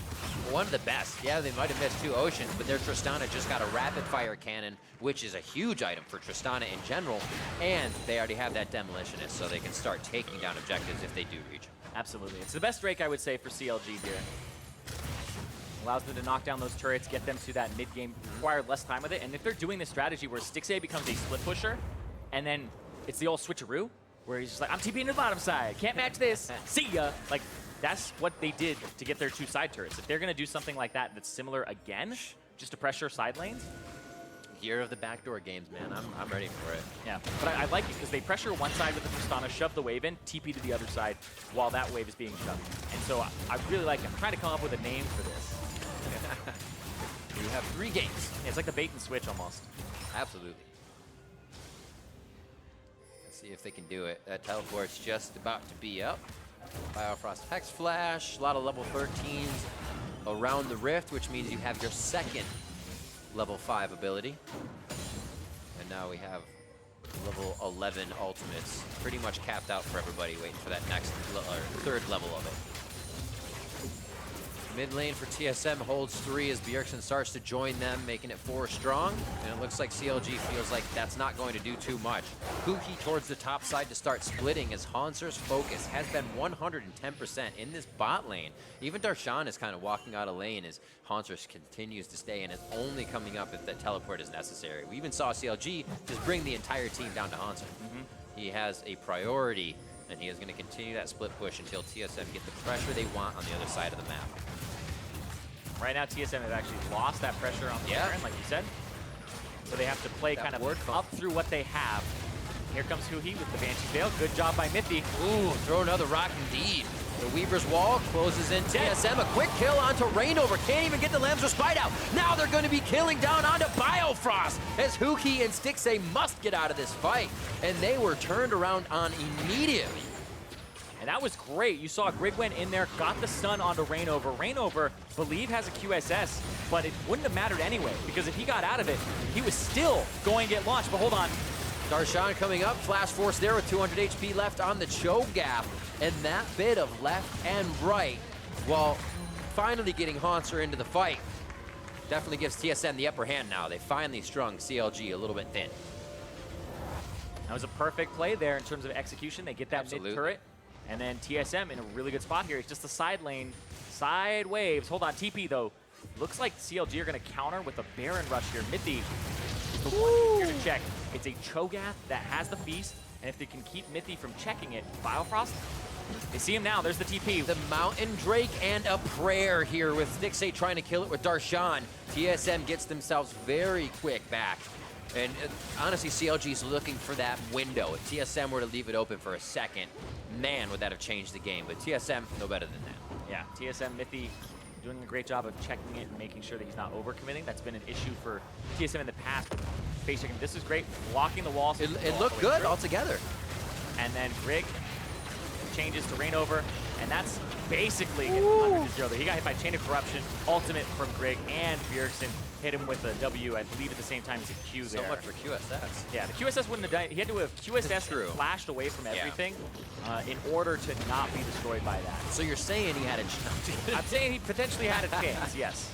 one of the best. Yeah, they might have missed 2 Oceans, but their Tristana just got a rapid fire cannon, which is a huge item for Tristana in general. And they already have that Demolitionist, so they can start taking down objectives if they do reach them. Absolutely. It's the best Drake, I would say, for CLG here. Allows them to knock down those turrets, get them to that mid-game, require less time with it. And if they're doing this strategy where Stixxay becomes a split pusher, and then it's the old switcheroo, where he's just like, I'm TPing to the bottom side, can't match this, see ya. Like, that's what they did to get their 2 side turrets. If they're gonna do something like that that's similar again, just to pressure side lanes. Year of the backdoor games, man. I'm ready for it. Yeah, but I like it because they pressure one side with the Tristana, shove the wave in, TP to the other side while that wave is being shoved. And so I really like it. I'm trying to come up with a name for this. You have 3 games. Yeah, it's like the bait and switch almost. Absolutely. Let's see if they can do it. That teleport's just about to be up. Biofrost Hex Flash, a lot of level 13s around the Rift, which means you have your 2nd level 5 ability. And now we have level 11 ultimates pretty much capped out for everybody, waiting for that next or 3rd level of it. Mid lane for TSM holds 3 as Bjergsen starts to join them, making it 4 strong. And it looks like CLG feels like that's not going to do too much. Huhi towards the top side to start splitting as Hauntzer's focus has been 110% in this bot lane. Even Darshan is kind of walking out of lane as Hauntzer continues to stay and is only coming up if that teleport is necessary. We even saw CLG just bring the entire team down to Hauntzer. He has a priority, and he is going to continue that split push until TSM get the pressure they want on the other side of the map. Right now, TSM have actually lost that pressure on the Baron, like you said. So they have to play kind of up through what they have. Here comes huhi with the Banshee Veil. Good job by Mithy. Ooh, throw another rock indeed. The Weaver's Wall closes in TSM. A quick kill onto Reignover. Can't even get the Lamb's Respite out. Now they're going to be killing down onto Biofrost as huhi and Stixxay must get out of this fight. And they were turned around on immediately. And that was great. You saw Grig went in there, got the stun onto Reignover. Reignover, believe, has a QSS, but it wouldn't have mattered anyway, because if he got out of it, he was still going to get launched. But hold on. Darshan coming up, Flash Force there with 200 HP left on the Cho'Gath. And that bit of left and right, while finally getting Hauntzer into the fight, definitely gives TSM the upper hand now. They finally strung CLG a little bit thin. That was a perfect play there in terms of execution. They get that mid-turret, and then TSM in a really good spot here. It's just the side lane, side waves. Hold on, TP though. Looks like CLG are gonna counter with a Baron rush here. Mithy is the one here to check. It's a Cho'Gath that has the feast, and if they can keep Mithy from checking it, Biofrost, they see him now. There's the TP. The Mountain Drake and a prayer here with Stixxay trying to kill it with Darshan. TSM gets themselves very quick back. And honestly, CLG's looking for that window. If TSM were to leave it open for a second, man, would that have changed the game. But TSM, no better than that. Yeah, TSM Mithy doing a great job of checking it and making sure that he's not overcommitting. That's been an issue for TSM in the past. Face checking. This is great. Blocking the walls. It looked good altogether. And then Grig changes to Reignover, and that's basically 100-0 there. He got hit by Chain of Corruption, ultimate from Grig, and Bjergsen hit him with a W, I believe, at the same time as a Q there. So much for QSS. Yeah, the QSS wouldn't have done it. He had to have QSS flashed away from everything in order to not be destroyed by that. So you're saying he had a chance? I'm saying he potentially had a chance, yes.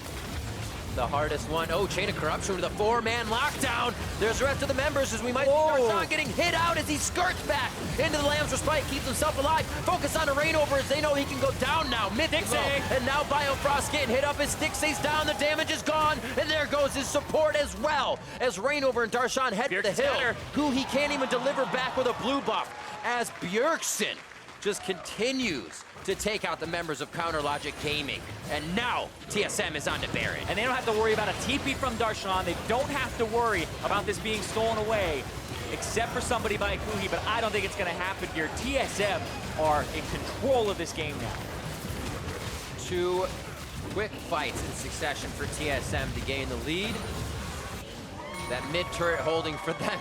The hardest one. Oh, Chain of Corruption with a 4-man lockdown. There's the rest of the members as we might see Darshan getting hit out as he skirts back into the Lamb's Respite, keeps himself alive. Focus on the Reignover as they know he can go down now. Stixxay. And now Biofrost getting hit up as Stixxay's down. The damage is gone. And there goes his support as well as Reignover and Darshan head to the hill. Huhi can't even deliver back with a blue buff as Bjergsen just continues to take out the members of Counter Logic Gaming. And now TSM is on to Baron. And they don't have to worry about a TP from Darshan. They don't have to worry about this being stolen away, except for somebody by huhi, but I don't think it's gonna happen here. TSM are in control of this game now. 2 quick fights in succession for TSM to gain the lead. That mid-turret holding for them.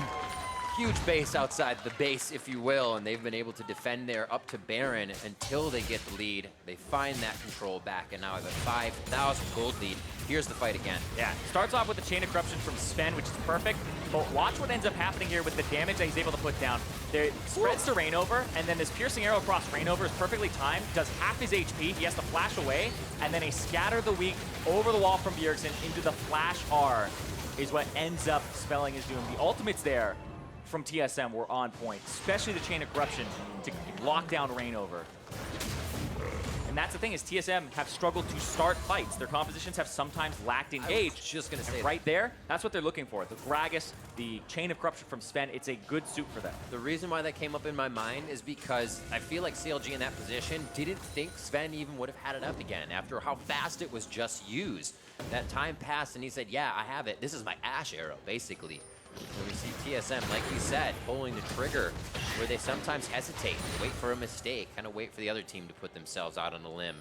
Huge base outside the base, if you will, and they've been able to defend there up to Baron until they get the lead. They find that control back, and now have a 5,000 gold lead. Here's the fight again. Yeah, starts off with the Chain of Corruption from Zven, which is perfect, but watch what ends up happening here with the damage that he's able to put down. There spreads to Reignover, and then this piercing arrow across Reignover is perfectly timed, does half his HP, he has to flash away, and then a Scatter the Weak over the wall from Bjergsen into the Flash R is what ends up spelling his doom. The ultimates there from TSM were on point, especially the Chain of Corruption to lock down Reignover. And that's the thing, is TSM have struggled to start fights. Their compositions have sometimes lacked engage. I was just gonna say right there, that's what they're looking for. The Gragas, the Chain of Corruption from Zven, it's a good suit for them. The reason why that came up in my mind is because I feel like CLG in that position didn't think Zven even would have had it up again after how fast it was just used. That time passed and he said, yeah, I have it. This is my Ash arrow, basically. And we see TSM, like you said, pulling the trigger where they sometimes hesitate, wait for a mistake, kind of wait for the other team to put themselves out on the limb.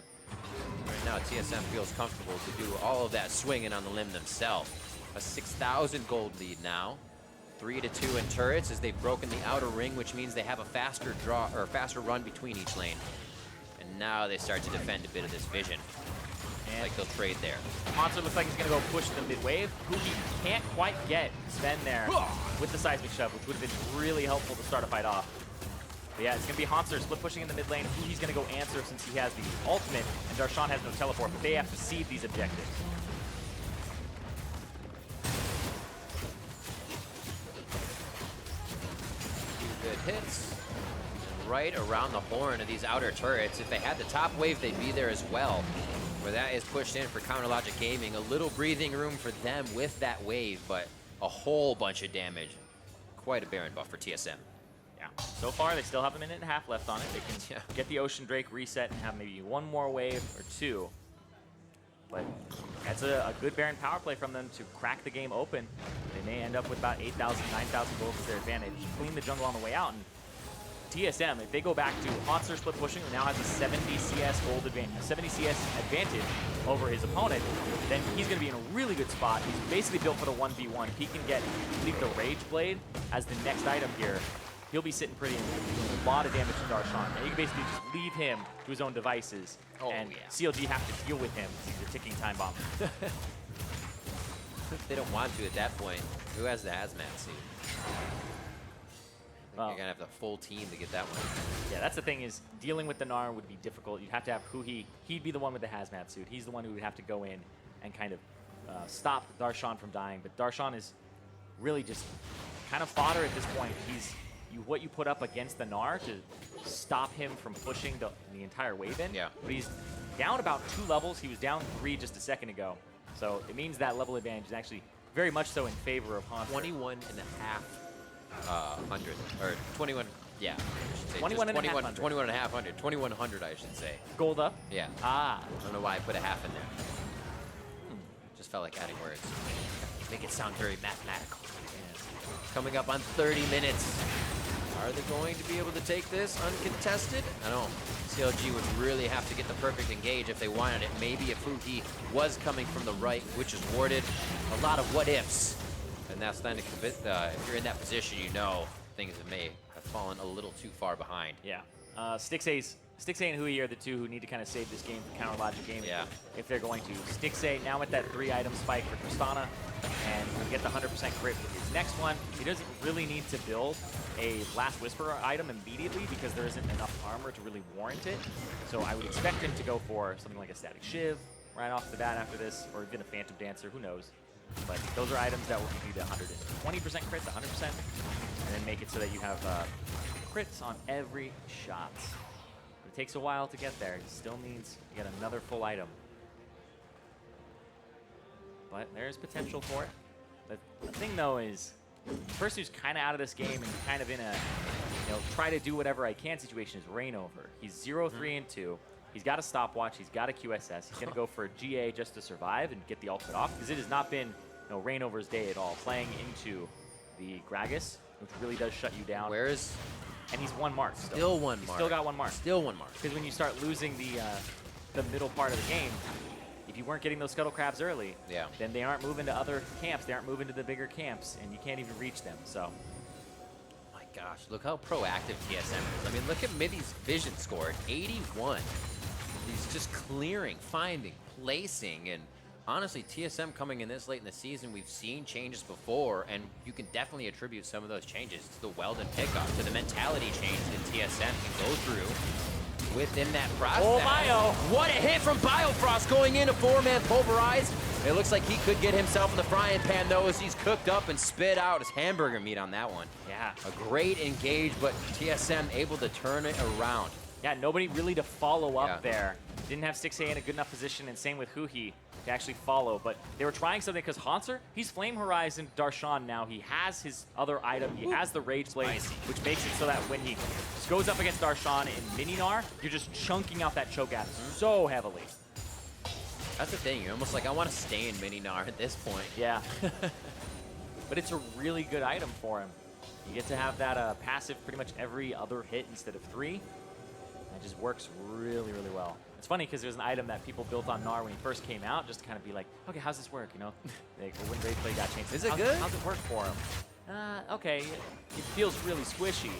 Right now, TSM feels comfortable to do all of that swinging on the limb themselves. A 6,000 gold lead now. 3-2 in turrets as they've broken the outer ring, which means they have a faster draw or faster run between each lane. And now they start to defend a bit of this vision. Like they'll trade there. Hauntzer looks like he's gonna go push the mid wave. huhi can't quite get Zven there with the seismic shove, which would have been really helpful to start a fight off. But yeah, it's gonna be Hauntzer split pushing in the mid lane. huhi's gonna go answer since he has the ultimate, and Darshan has no teleport, but they have to seed these objectives. Good hits. Right around the horn of these outer turrets. If they had the top wave, they'd be there as well. Where that is pushed in for Counter Logic Gaming. A little breathing room for them with that wave, but a whole bunch of damage. Quite a Baron buff for TSM. Yeah, so far they still have a minute and a half left on it. They can get the Ocean Drake reset and have maybe one more wave or two. But that's a good Baron power play from them to crack the game open. They may end up with about 8,000, 9,000 gold as their advantage. Clean the jungle on the way out. And TSM, if they go back to Hauntzer split pushing, who now has a 70 CS gold advantage, 70 CS advantage over his opponent, then he's going to be in a really good spot. He's basically built for the 1v1. If he can get, I believe, the Rage Blade as the next item here, he'll be sitting pretty and doing a lot of damage to Darshan. And you can basically just leave him to his own devices, and CLG have to deal with him because he's a ticking time bomb. They don't want to at that point. Who has the hazmat suit? You're going to have the full team to get that one. Yeah, that's the thing is, dealing with the Gnar would be difficult. You'd have to have huhi. He'd be the one with the hazmat suit. He's the one who would have to go in and kind of stop Darshan from dying. But Darshan is really just kind of fodder at this point. He's what you put up against the Gnar to stop him from pushing the entire wave in. Yeah. But he's down about 2 levels. He was down 3 just a second ago. So it means that level advantage is actually very much so in favor of Hauntzer. 21,500 or 21. Yeah, 21,500. 21,500. 2,100, I should say. Gold up. Yeah. Ah. I don't know why I put a half in there. Just felt like adding words. Make it sound very mathematical. Yes. Coming up on 30 minutes. Are they going to be able to take this uncontested? I don't know. CLG would really have to get the perfect engage if they wanted it. Maybe if huhi was coming from the right, which is warded. A lot of what ifs. And that's then if you're in that position, you know things may have fallen a little too far behind. Yeah. Stixxay and huhi are the two who need to kind of save this game from counter logic gaming. Yeah. If they're going to. Stixxay now with that 3-item spike for Tristana, and he'll get the 100% crit with his next one. He doesn't really need to build a Last Whisperer item immediately because there isn't enough armor to really warrant it. So I would expect him to go for something like a Static Shiv right off the bat after this, or even a Phantom Dancer, who knows. But those are items that will give you the 120% crit, the 100%, and then make it so that you have crits on every shot. But it takes a while to get there. It still needs to get another full item. But there's potential for it. The thing, though, is the person who's kind of out of this game and kind of in a, try to do whatever I can situation is Reignover. He's 0-3-2. He's got a stopwatch. He's got a QSS. He's going to go for a GA just to survive and get the ultimate off because it has not been Reignover's day at all. Playing into the Gragas, which really does shut you down. Where is? And he's 1 mark still. Still 1 mark. Still got 1 mark. Still 1 mark. Because when you start losing the middle part of the game, if you weren't getting those scuttle crabs early, then they aren't moving to other camps. They aren't moving to the bigger camps, and you can't even reach them. So. My gosh, look how proactive TSM is. I mean, look at Mithy's vision score at 81. He's just clearing, finding, placing, and honestly, TSM coming in this late in the season, we've seen changes before, and you can definitely attribute some of those changes to the Weldon pickup, to the mentality change that TSM can go through within that process. Oh, Bio! What a hit from Biofrost going in, a 4-man pulverize. It looks like he could get himself in the frying pan, though, as he's cooked up and spit out his hamburger meat on that one. Yeah. A great engage, but TSM able to turn it around. Yeah, nobody really to follow up there. Didn't have Stixxay in a good enough position, and same with huhi to actually follow. But they were trying something because Hauntzer, he's Flame Horizon Darshan now. He has his other item. He has the Rage Blade, which makes it so that when he goes up against Darshan in Mini Gnar, you're just chunking out that Cho'Gath so heavily. That's the thing. You're almost like, I want to stay in Mini Gnar at this point. Yeah. But it's a really good item for him. You get to have that passive pretty much every other hit instead of 3. It just works really, really well. It's funny because there's an item that people built on Gnar when he first came out, just to kind of be like, okay, how's this work? Like when Rage Blade got changed. Is it good? How's it work for him? Okay, it feels really squishy.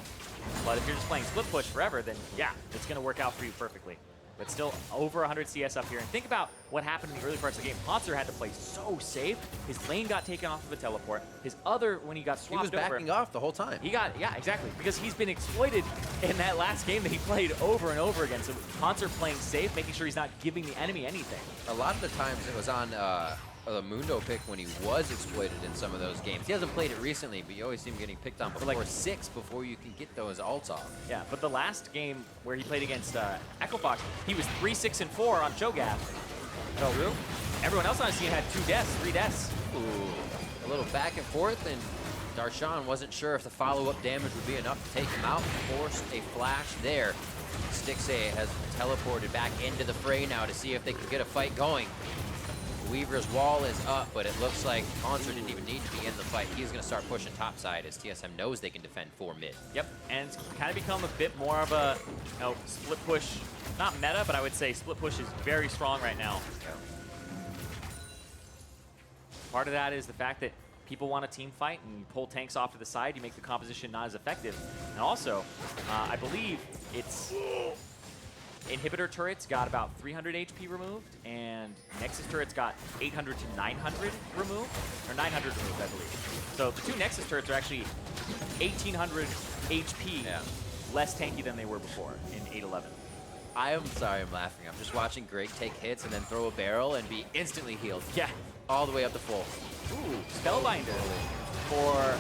But if you're just playing split push forever, then yeah, it's going to work out for you perfectly. But still over 100 CS up here. And think about what happened in the early parts of the game. Hauntzer had to play so safe. His lane got taken off of a teleport. His other, when he got swapped over, he was backing off the whole time. He got, yeah, exactly. Because he's been exploited in that last game that he played over and over again. So Hauntzer playing safe, making sure he's not giving the enemy anything. A lot of the times it was on the Mundo pick when he was exploited in some of those games. He hasn't played it recently, but you always see him getting picked on before 6 before you can get those ults off. Yeah, but the last game where he played against EchoFox, he was 3-6-4 on Cho'Gath. Oh, really? Everyone else on the scene had 2 deaths, 3 deaths. Ooh, a little back and forth, and Darshan wasn't sure if the follow-up damage would be enough to take him out. Forced a flash there. Stixxay has teleported back into the fray now to see if they can get a fight going. Weaver's wall is up, but it looks like Hauntzer didn't even need to be in the fight. He's going to start pushing topside as TSM knows they can defend 4 mid. Yep, and it's kind of become a bit more of a split push, not meta, but I would say split push is very strong right now. Yeah. Part of that is the fact that people want a team fight, and you pull tanks off to the side, you make the composition not as effective. And also, I believe it's inhibitor turrets got about 300 HP removed, and Nexus turrets got 800 to 900 removed, or 900 removed, I believe. So the 2 Nexus turrets are actually 1800 HP less tanky than they were before in 8-11. I am sorry I'm laughing. I'm just watching Grig take hits and then throw a barrel and be instantly healed. Yeah. All the way up to full. Ooh, Spellbinder for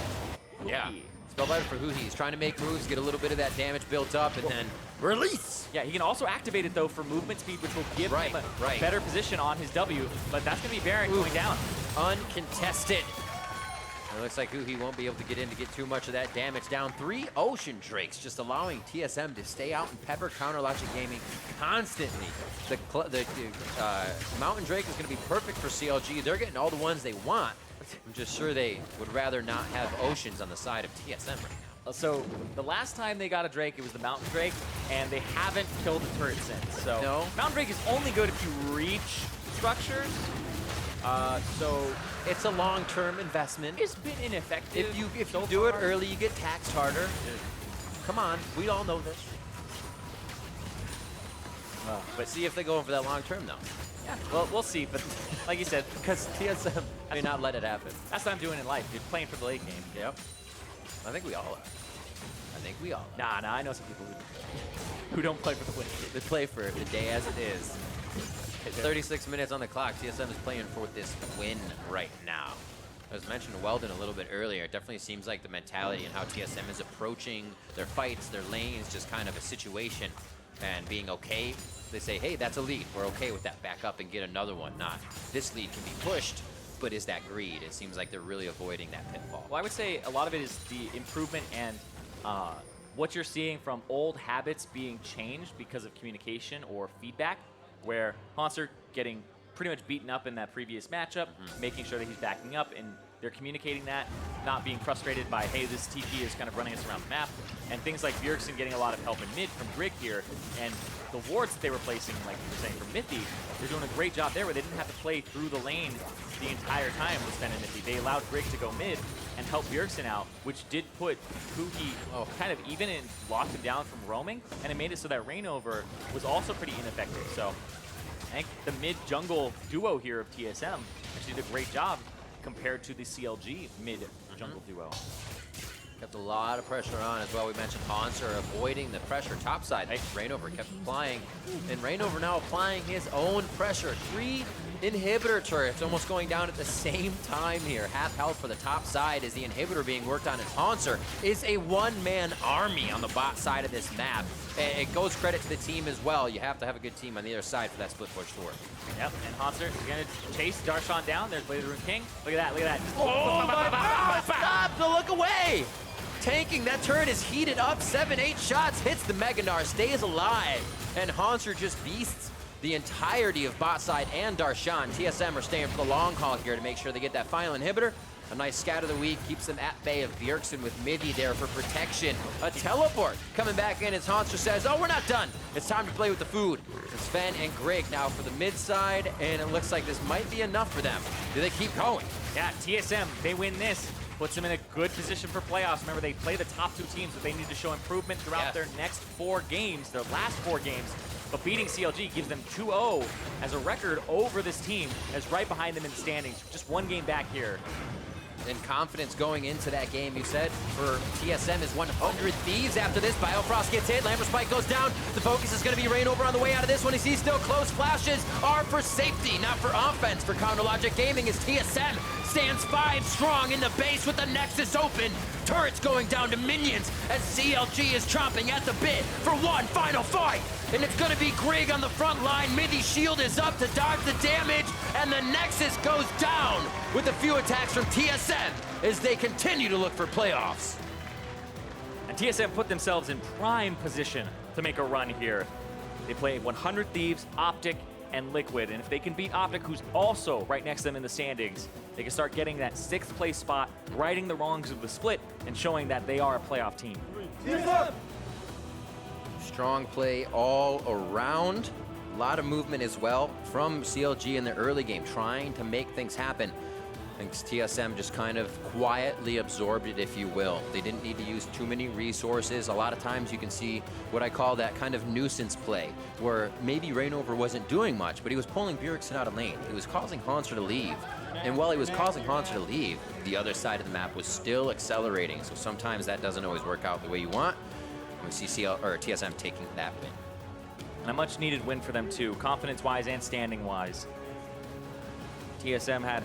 huhi. Spellbinder for huhi. He's trying to make moves, get a little bit of that damage built up, and then release. Yeah, he can also activate it, though, for movement speed, which will give him a better position on his W, but that's going to be Baron going down. Uncontested. It looks like huhi won't be able to get in to get too much of that damage down. 3 Ocean Drakes just allowing TSM to stay out and pepper Counter Logic Gaming constantly. The Mountain Drake is going to be perfect for CLG. They're getting all the ones they want. I'm just sure they would rather not have Oceans on the side of TSM right now. So the last time they got a Drake, it was the Mountain Drake, and they haven't killed the turret since. So no. Mountain Drake is only good if you reach structures. So it's a long-term investment. It's been ineffective. If you do it early, you get taxed harder. Come on, we all know this. But see if they go in for that long-term, though. Yeah, well, we'll see. But like you said, because TSM may not let it happen. That's what I'm doing in life, dude. Playing for the late game. Yep. I think we all are. I think we all Nah, are. I know some people who don't play for the win. They play for the day as it is. 36 minutes on the clock. TSM is playing for this win right now. As mentioned Weldon a little bit earlier, it definitely seems like the mentality and how TSM is approaching their fights, their lanes, just kind of a situation and being okay. They say, hey, that's a lead. We're okay with that. Back up and get another one. Not this lead can be pushed, but is that greed? It seems like they're really avoiding that pitfall. Well, I would say a lot of it is the improvement and what you're seeing from old habits being changed because of communication or feedback, where Hauntzer getting pretty much beaten up in that previous matchup, making sure that he's backing up, and they're communicating that, not being frustrated by, hey, this TP is kind of running us around the map, and things like Bjergsen getting a lot of help in mid from Grig here, and the wards that they were placing, like you were saying, for Mithy, they're doing a great job there where they didn't have to play through the lane the entire time with Zven and Mithy. They allowed Grig to go mid and help Bjergsen out, which did put huhi kind of even and locked him down from roaming, and it made it so that Reignover was also pretty ineffective. So I think the mid-jungle duo here of TSM actually did a great job compared to the CLG mid-jungle duo. Kept a lot of pressure on as well. We mentioned Hauntzer avoiding the pressure topside. Reignover kept applying, and Reignover now applying his own pressure. 3 inhibitor turrets almost going down at the same time here. Half health for the top side as the inhibitor being worked on, and Hauntzer is a one-man army on the bot side of this map. It goes credit to the team as well. You have to have a good team on the other side for that split push to work. Yep, and Hauntzer is going to chase Darshan down. There's Blade of the Rune King. Look at that, look at that. Oh my God, stop to look away. Tanking, that turret is heated up. 7-8 shots, hits the Gnar, stays alive. And Hauntzer just beasts the entirety of bot side and Darshan. TSM are staying for the long haul here to make sure they get that final inhibitor. A nice scout of the week keeps them at bay of Bjergsen with Mithy there for protection. A teleport coming back in as Hauntzer says, oh, we're not done. It's time to play with the food. It's Zven and Grig now for the mid side, and it looks like this might be enough for them. Do they keep going? Yeah, TSM, they win this. Puts them in a good position for playoffs. Remember, they play the top 2 teams, but they need to show improvement throughout their next 4 games, their last 4 games. But beating CLG gives them 2-0 as a record over this team, as right behind them in the standings. Just 1 game back here. And confidence going into that game, you said, for TSM is 100 Thieves. After this, Biofrost gets hit, Lambert Spike goes down. The focus is going to be Reignover on the way out of this one. He sees still close. Flashes are for safety, not for offense. For Counter Logic Gaming as TSM stands 5 strong in the base with the Nexus open. Turrets going down to minions as CLG is chomping at the bit for one final fight. And it's going to be Grig on the front line. Mithy's shield is up to dodge the damage, and the Nexus goes down with a few attacks from TSM as they continue to look for playoffs. And TSM put themselves in prime position to make a run here. They play 100 Thieves, Optic, and Liquid. And if they can beat Optic, who's also right next to them in the standings, they can start getting that 6th place spot, righting the wrongs of the split, and showing that they are a playoff team. Strong play all around. A lot of movement as well from CLG in the early game, trying to make things happen. I think TSM just kind of quietly absorbed it, if you will. They didn't need to use too many resources. A lot of times you can see what I call that kind of nuisance play, where maybe Reignover wasn't doing much, but he was pulling Bjergsen out of lane. He was causing Hauntzer to leave. And while he was causing Hauntzer to leave, the other side of the map was still accelerating. So sometimes that doesn't always work out the way you want. We see TSM taking that win. And a much needed win for them too, confidence-wise and standing-wise. TSM had,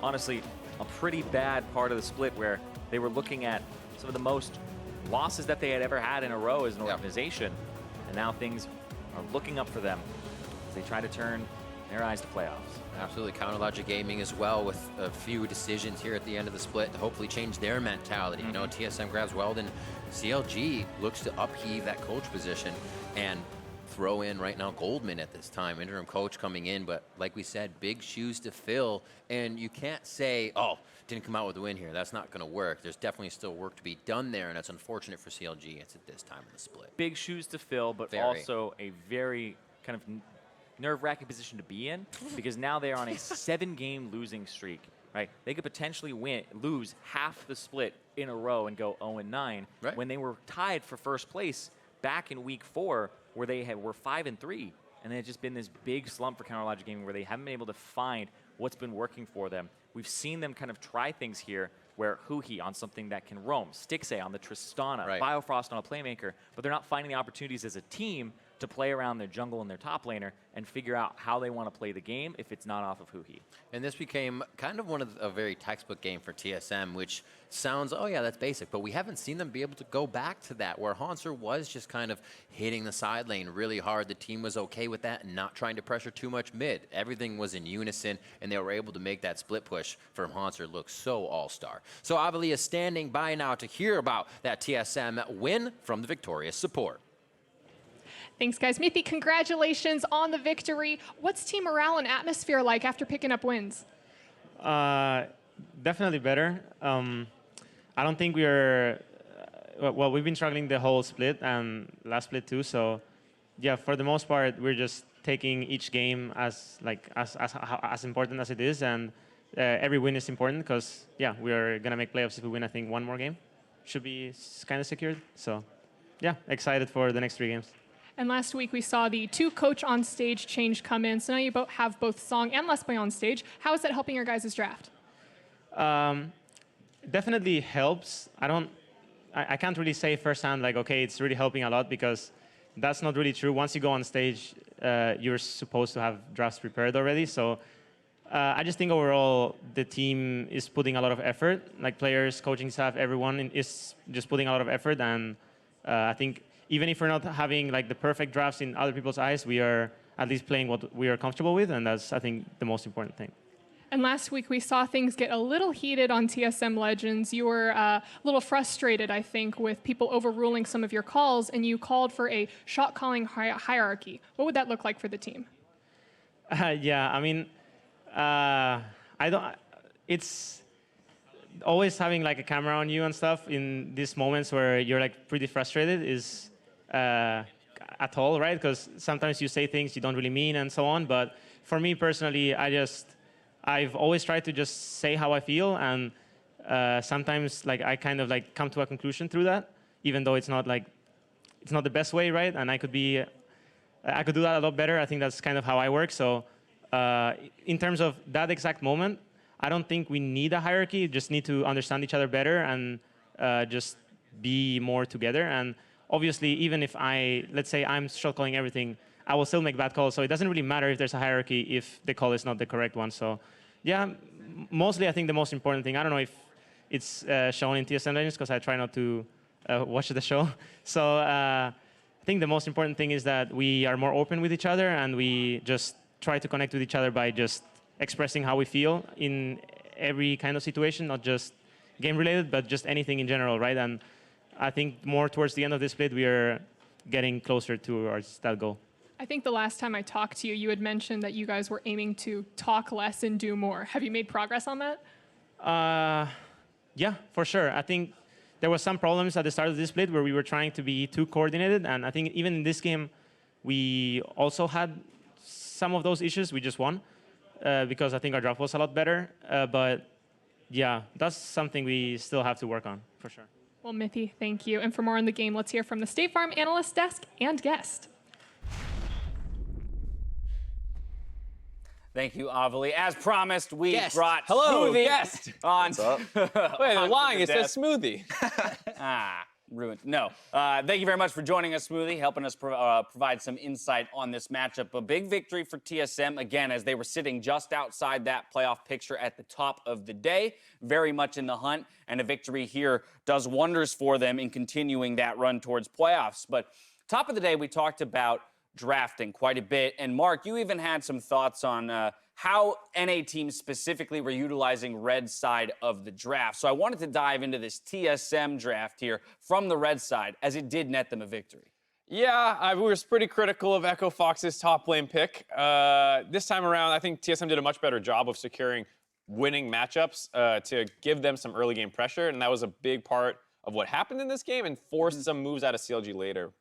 honestly, a pretty bad part of the split where they were looking at some of the most losses that they had ever had in a row as an organization. And now things are looking up for them as they try to turn their eyes to playoffs. Absolutely. Counter Logic Gaming as well, with a few decisions here at the end of the split to hopefully change their mentality. You know, TSM grabs Weldon. CLG looks to upheave that coach position and throw in right now Goldman at this time, interim coach coming in, but like we said, big shoes to fill, and you can't say, oh, didn't come out with a win here. That's not going to work. There's definitely still work to be done there, and it's unfortunate for CLG. It's at this time of the split. Big shoes to fill, but also a very kind of nerve-wracking position to be in, because now they are on a 7-game losing streak. Right, they could potentially lose half the split in a row and go 0-9 when they were tied for first place back in week 4, where they were 5-3, and then it's just been this big slump for Counter Logic Gaming where they haven't been able to find what's been working for them. We've seen them kind of try things here where huhi on something that can roam, Stixxay on the Tristana, Biofrost on a playmaker, but they're not finding the opportunities as a team to play around their jungle and their top laner and figure out how they want to play the game if it's not off of huhi. And this became kind of a very textbook game for TSM, which sounds, oh yeah, that's basic, but we haven't seen them be able to go back to that, where Hauntzer was just kind of hitting the side lane really hard. The team was okay with that and not trying to pressure too much mid. Everything was in unison, and they were able to make that split push from Hauntzer look so all-star. So Avalia is standing by now to hear about that TSM win from the victorious support. Thanks, guys. Mithy, congratulations on the victory. What's team morale and atmosphere like after picking up wins? Definitely better. I don't think we are... well, we've been struggling the whole split and last split too. So, yeah, for the most part, we're just taking each game as important as it is, and every win is important because, yeah, we are gonna make playoffs if we win. I think one more game should be kind of secured. So, yeah, excited for the next 3 games. And last week we saw the 2 coach on stage change come in. So now you have both Song and Lesboy on stage. How is that helping your guys' draft? Definitely helps. I can't really say firsthand like, okay, it's really helping a lot, because that's not really true. Once you go on stage, you're supposed to have drafts prepared already. So I just think overall the team is putting a lot of effort. Like players, coaching staff, everyone is just putting a lot of effort. And I think even if we're not having like the perfect drafts in other people's eyes, we are at least playing what we are comfortable with, and that's, I think, the most important thing. And last week we saw things get a little heated on TSM Legends. You were a little frustrated, I think, with people overruling some of your calls, and you called for a shot calling hierarchy. What would that look like for the team? Yeah, I mean, it's always having like a camera on you and stuff in these moments where you're like pretty frustrated is at all, right? Because sometimes you say things you don't really mean and so on. But for me personally, I've always tried to just say how I feel, and sometimes like I kind of like come to a conclusion through that, even though it's not the best way, right? And I could do that a lot better. I think that's kind of how I work. So in terms of that exact moment, I don't think we need a hierarchy. Just need to understand each other better and just be more together. And obviously, even if let's say I'm shot calling everything, I will still make bad calls. So it doesn't really matter if there's a hierarchy if the call is not the correct one. So yeah, mostly I think the most important thing, I don't know if it's shown in TSM Legends because I try not to watch the show. So I think the most important thing is that we are more open with each other, and we just try to connect with each other by just expressing how we feel in every kind of situation, not just game related, but just anything in general, right? And I think more towards the end of this split, we are getting closer towards that goal. I think the last time I talked to you, you had mentioned that you guys were aiming to talk less and do more. Have you made progress on that? Yeah, for sure. I think there was some problems at the start of this split where we were trying to be too coordinated, and I think even in this game, we also had some of those issues. We just won because I think our draft was a lot better. But yeah, that's something we still have to work on, for sure. Well, Mithy, thank you. And for more on the game, let's hear from the State Farm analyst desk and guest. Thank you, Avali. As promised, we brought Hello, Smoothie guest. on. What's up? Wait, they're lying. It says smoothie. Ruined. No. Thank you very much for joining us, Smoothie, helping us provide some insight on this matchup. A big victory for TSM, again, as they were sitting just outside that playoff picture at the top of the day, very much in the hunt, and a victory here does wonders for them in continuing that run towards playoffs. But top of the day, we talked about drafting quite a bit. And Mark, you even had some thoughts on how NA teams specifically were utilizing red side of the draft. So I wanted to dive into this TSM draft here from the red side, as it did net them a victory. Yeah, I was pretty critical of Echo Fox's top lane pick. This time around, I think TSM did a much better job of securing winning matchups to give them some early game pressure. And that was a big part of what happened in this game and forced some moves out of CLG later.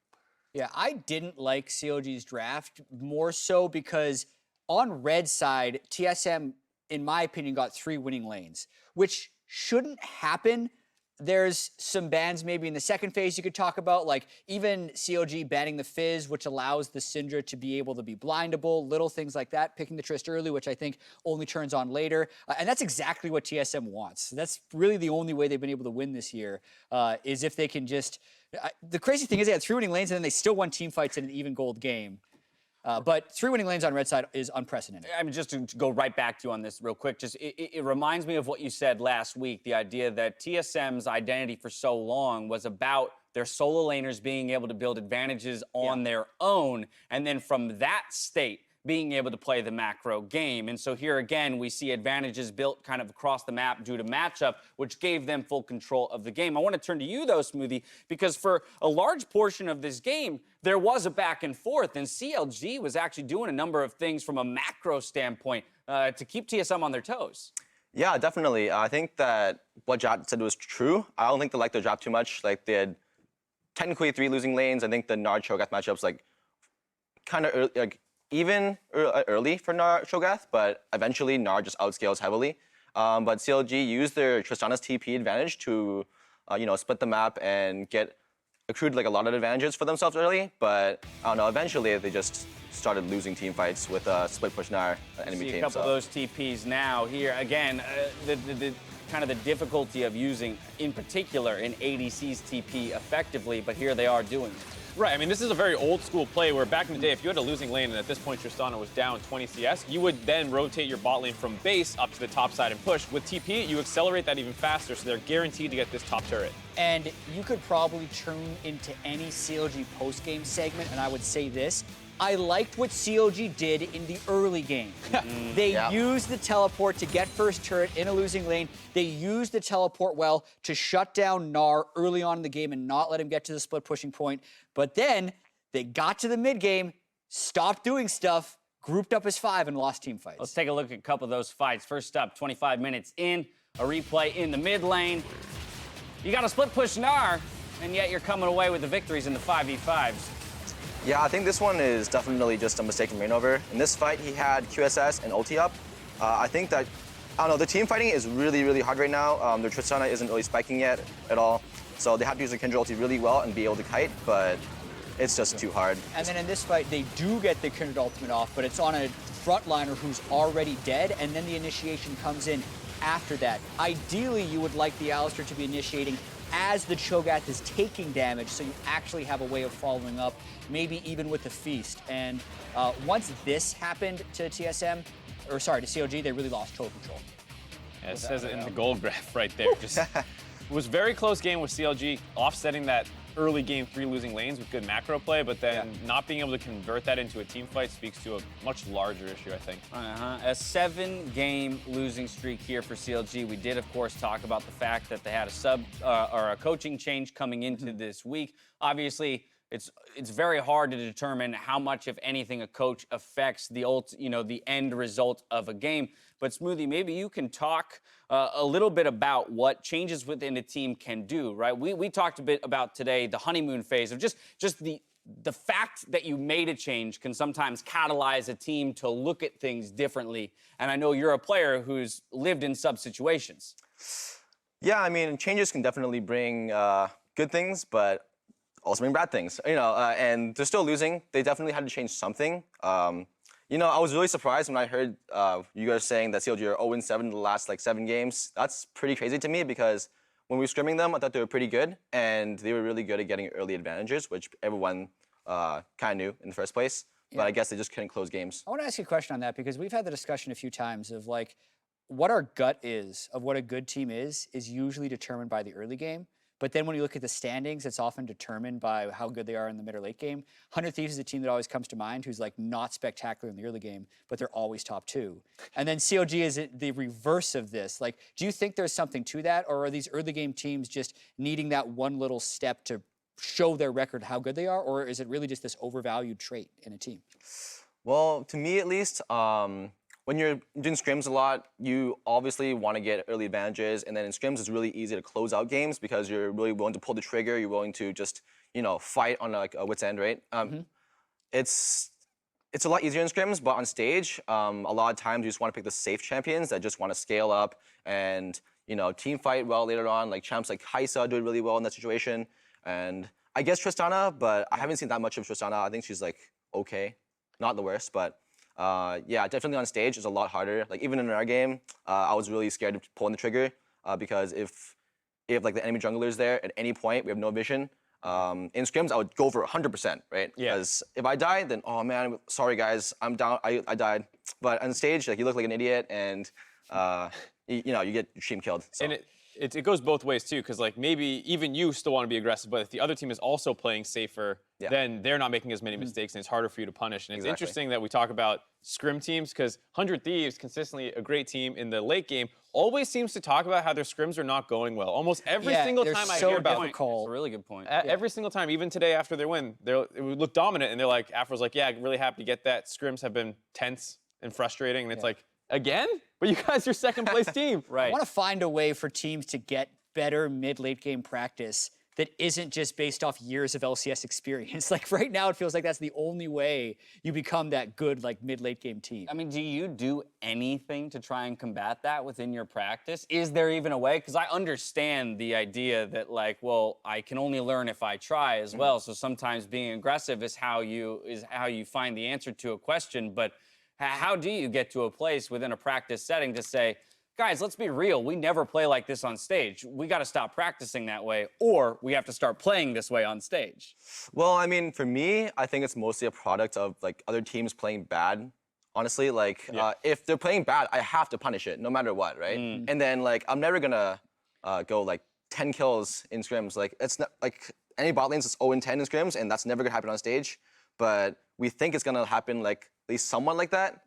Yeah, I didn't like CLG's draft, more so because on red side, TSM, in my opinion, got 3 winning lanes, which shouldn't happen. There's some bans maybe in the second phase you could talk about, like even CLG banning the Fizz, which allows the Syndra to be able to be blindable, little things like that, picking the Trist early, which I think only turns on later. And that's exactly what TSM wants. That's really the only way they've been able to win this year, is if they can just... the crazy thing is they had 3 winning lanes and then they still won team fights in an even gold game. But 3 winning lanes on red side is unprecedented. I mean, just to go right back to you on this real quick, just it reminds me of what you said last week, the idea that TSM's identity for so long was about their solo laners being able to build advantages on their own, and then from that state, being able to play the macro game. And so here again, we see advantages built kind of across the map due to matchup, which gave them full control of the game. I want to turn to you though, Smoothie, because for a large portion of this game, there was a back and forth, and CLG was actually doing a number of things from a macro standpoint to keep TSM on their toes. Yeah, definitely. I think that what Jat said was true. I don't think they liked their draft too much. Like, they had technically 3 losing lanes. I think the Gnar Cho'Gath matchup's like kind of like even early for Gnar Cho'Gath, but eventually Gnar just outscales heavily. But CLG used their Tristana's TP advantage to, split the map and accrued like a lot of advantages for themselves early. But I don't know, eventually they just started losing team fights with split push Gnar enemy team. See a couple of those TPs now here. Again, the kind of the difficulty of using, in particular, an ADC's TP effectively, but here they are doing it. Right, I mean, this is a very old school play where back in the day, if you had a losing lane and at this point Tristana was down 20 CS, you would then rotate your bot lane from base up to the top side and push. With TP, you accelerate that even faster, so they're guaranteed to get this top turret. And you could probably tune into any CLG post-game segment, and I would say this. I liked what CLG did in the early game. They used the teleport to get first turret in a losing lane. They used the teleport well to shut down Gnar early on in the game and not let him get to the split pushing point. But then they got to the mid game, stopped doing stuff, grouped up as 5 and lost team fights. Let's take a look at a couple of those fights. First up, 25 minutes in, a replay in the mid lane. You got a split push Gnar, and yet you're coming away with the victories in the 5v5s. Yeah, I think this one is definitely just a mistake from Reignover. In this fight, he had QSS and ulti up. I think that, I don't know, the team fighting is really, really hard right now. Their Tristana isn't really spiking yet at all. So they have to use the Kindred ulti really well and be able to kite, but it's just too hard. And then in this fight, they do get the Kindred ultimate off, but it's on a frontliner who's already dead, and then the initiation comes in after that. Ideally, you would like the Alistar to be initiating as the Cho'Gath is taking damage, so you actually have a way of following up, maybe even with the feast. And once this happened to TSM, or sorry, to CLG, they really lost total control. Yeah, it says it in the gold graph right there. Just it was very close game with CLG, offsetting that early game 3 losing lanes with good macro play, but then not being able to convert that into a team fight speaks to a much larger issue, I think. A 7-game losing streak here for CLG. We did, of course, talk about the fact that they had a coaching change coming into this week. Obviously, it's very hard to determine how much, if anything, a coach affects the end result of a game. But Smoothie, maybe you can talk a little bit about what changes within a team can do, right? We talked a bit about today the honeymoon phase of just the fact that you made a change can sometimes catalyze a team to look at things differently. And I know you're a player who's lived in sub situations. Yeah, I mean, changes can definitely bring good things, but also bring bad things, and they're still losing. They definitely had to change something. I was really surprised when I heard you guys saying that CLG are 0-7 in the last 7 games. That's pretty crazy to me because when we were scrimming them, I thought they were pretty good, and they were really good at getting early advantages, which everyone kind of knew in the first place. Yeah. But I guess they just couldn't close games. I want to ask you a question on that because we've had the discussion a few times of what our gut is of what a good team is usually determined by the early game. But then when you look at the standings, it's often determined by how good they are in the mid or late game. 100 Thieves is a team that always comes to mind who's not spectacular in the early game, but they're always top 2. And then CLG is the reverse of this. Do you think there's something to that, or are these early game teams just needing that one little step to show their record how good they are, or is it really just this overvalued trait in a team? Well, to me at least, when you're doing scrims a lot, you obviously want to get early advantages, and then in scrims it's really easy to close out games because you're really willing to pull the trigger, you're willing to just, fight on a wit's end, right? It's a lot easier in scrims, but on stage, a lot of times you just want to pick the safe champions that just want to scale up and, team fight well later on. Champs like Haisa do really well in that situation. And I guess Tristana, but I haven't seen that much of Tristana. I think she's okay, not the worst, but yeah, definitely on stage it's a lot harder. Even in our game, I was really scared of pulling the trigger because if the enemy jungler is there at any point, we have no vision. In scrims, I would go for 100%, right? Yeah. Because if I die, then oh man, sorry guys, I'm down. I died. But on stage, you look like an idiot, and you get your team killed. So. And it goes both ways too, because maybe even you still want to be aggressive, but if the other team is also playing safer, then they're not making as many mistakes, and it's harder for you to punish. And it's interesting that we talk about scrim teams, because 100 Thieves, consistently a great team in the late game, always seems to talk about how their scrims are not going well. Almost every single time I hear about it. That's a really good point. Every single time, even today after their win, it would look dominant, and they're like, Afro's like, yeah, really happy to get that. Scrims have been tense and frustrating, and it's again? But you guys are second place team. Right. I want to find a way for teams to get better mid-late game practice that isn't just based off years of LCS experience. Right now, it feels like that's the only way you become that good mid-late game team. I mean, do you do anything to try and combat that within your practice? Is there even a way? Because I understand the idea that well, I can only learn if I try as well. So sometimes being aggressive is how you find the answer to a question. But how do you get to a place within a practice setting to say, guys, let's be real, we never play like this on stage. We got to stop practicing that way, or we have to start playing this way on stage? Well, I mean, for me, I think it's mostly a product of other teams playing bad. Honestly, if they're playing bad, I have to punish it no matter what, right? And then I'm never gonna go 10 kills in scrims. It's not any bot lanes is 0-10 in scrims, and that's never gonna happen on stage. But we think it's gonna happen at least somewhat like that.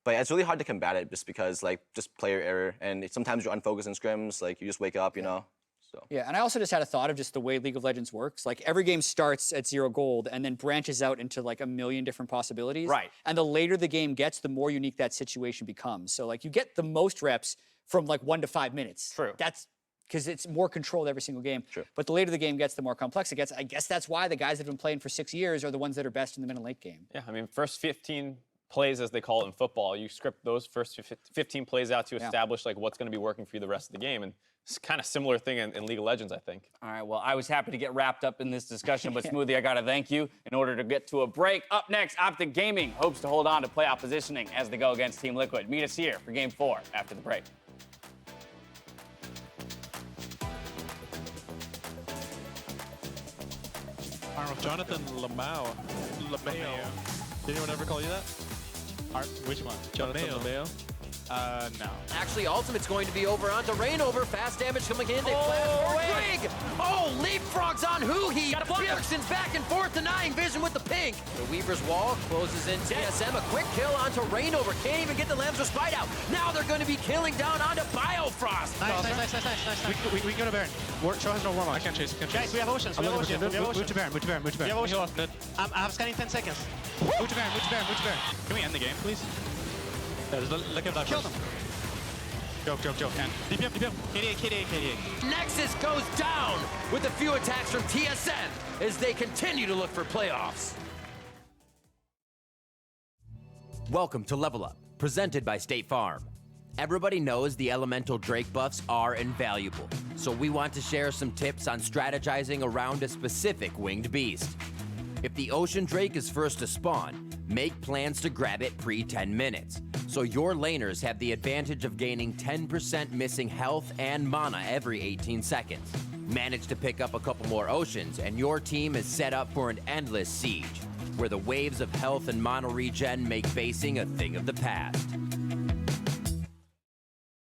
But it's really hard to combat it just because just player error, and sometimes you're unfocused in scrims, you just wake up, So. Yeah, and I also just had a thought of just the way League of Legends works. Every game starts at 0 gold and then branches out into a million different possibilities. Right. And the later the game gets, the more unique that situation becomes. So you get the most reps from 1 to 5 minutes. True. That's because it's more controlled every single game. True. But the later the game gets, the more complex it gets. I guess that's why the guys that have been playing for 6 years are the ones that are best in the mid and late game. Yeah, I mean, first 15 plays, as they call it in football, you script those first 15 plays out to establish what's going to be working for you the rest of the game. And it's kind of similar thing in League of Legends, I think. All right, well, I was happy to get wrapped up in this discussion, but Smoothie, I got to thank you. In order to get to a break, up next, Optic Gaming hopes to hold on to playoff positioning as they go against Team Liquid. Meet us here for Game 4 after the break. I don't know, Jonathan Lamau. Did anyone ever call you that? Which one? Jonathan Lamau. No. Actually, ultimate's going to be over onto Reignover. Fast damage coming in. They flash for Grig. Oh, leapfrogs on huhi. Bjergsen's back and forth, denying vision with the pink. The Weaver's wall closes in TSM. A quick kill onto Reignover. Can't even get the Lamb's Respite out. Now they're going to be killing down onto Biofrost. Nice. We can go to Baron. Show has no warm up. I can't chase. Guys, we have oceans. Move to Baron. We have oceans. I'm scanning 10 seconds. Move to Baron. Can we end the game, please? Look at that. Kill them. Joke. And DPM. KDA. Nexus goes down with a few attacks from TSM as they continue to look for playoffs. Welcome to Level Up, presented by State Farm. Everybody knows the elemental Drake buffs are invaluable, so we want to share some tips on strategizing around a specific winged beast. If the Ocean Drake is first to spawn, make plans to grab it pre-10 minutes, so your laners have the advantage of gaining 10% missing health and mana every 18 seconds. Manage to pick up a couple more Oceans, and your team is set up for an endless siege, where the waves of health and mana regen make basing a thing of the past.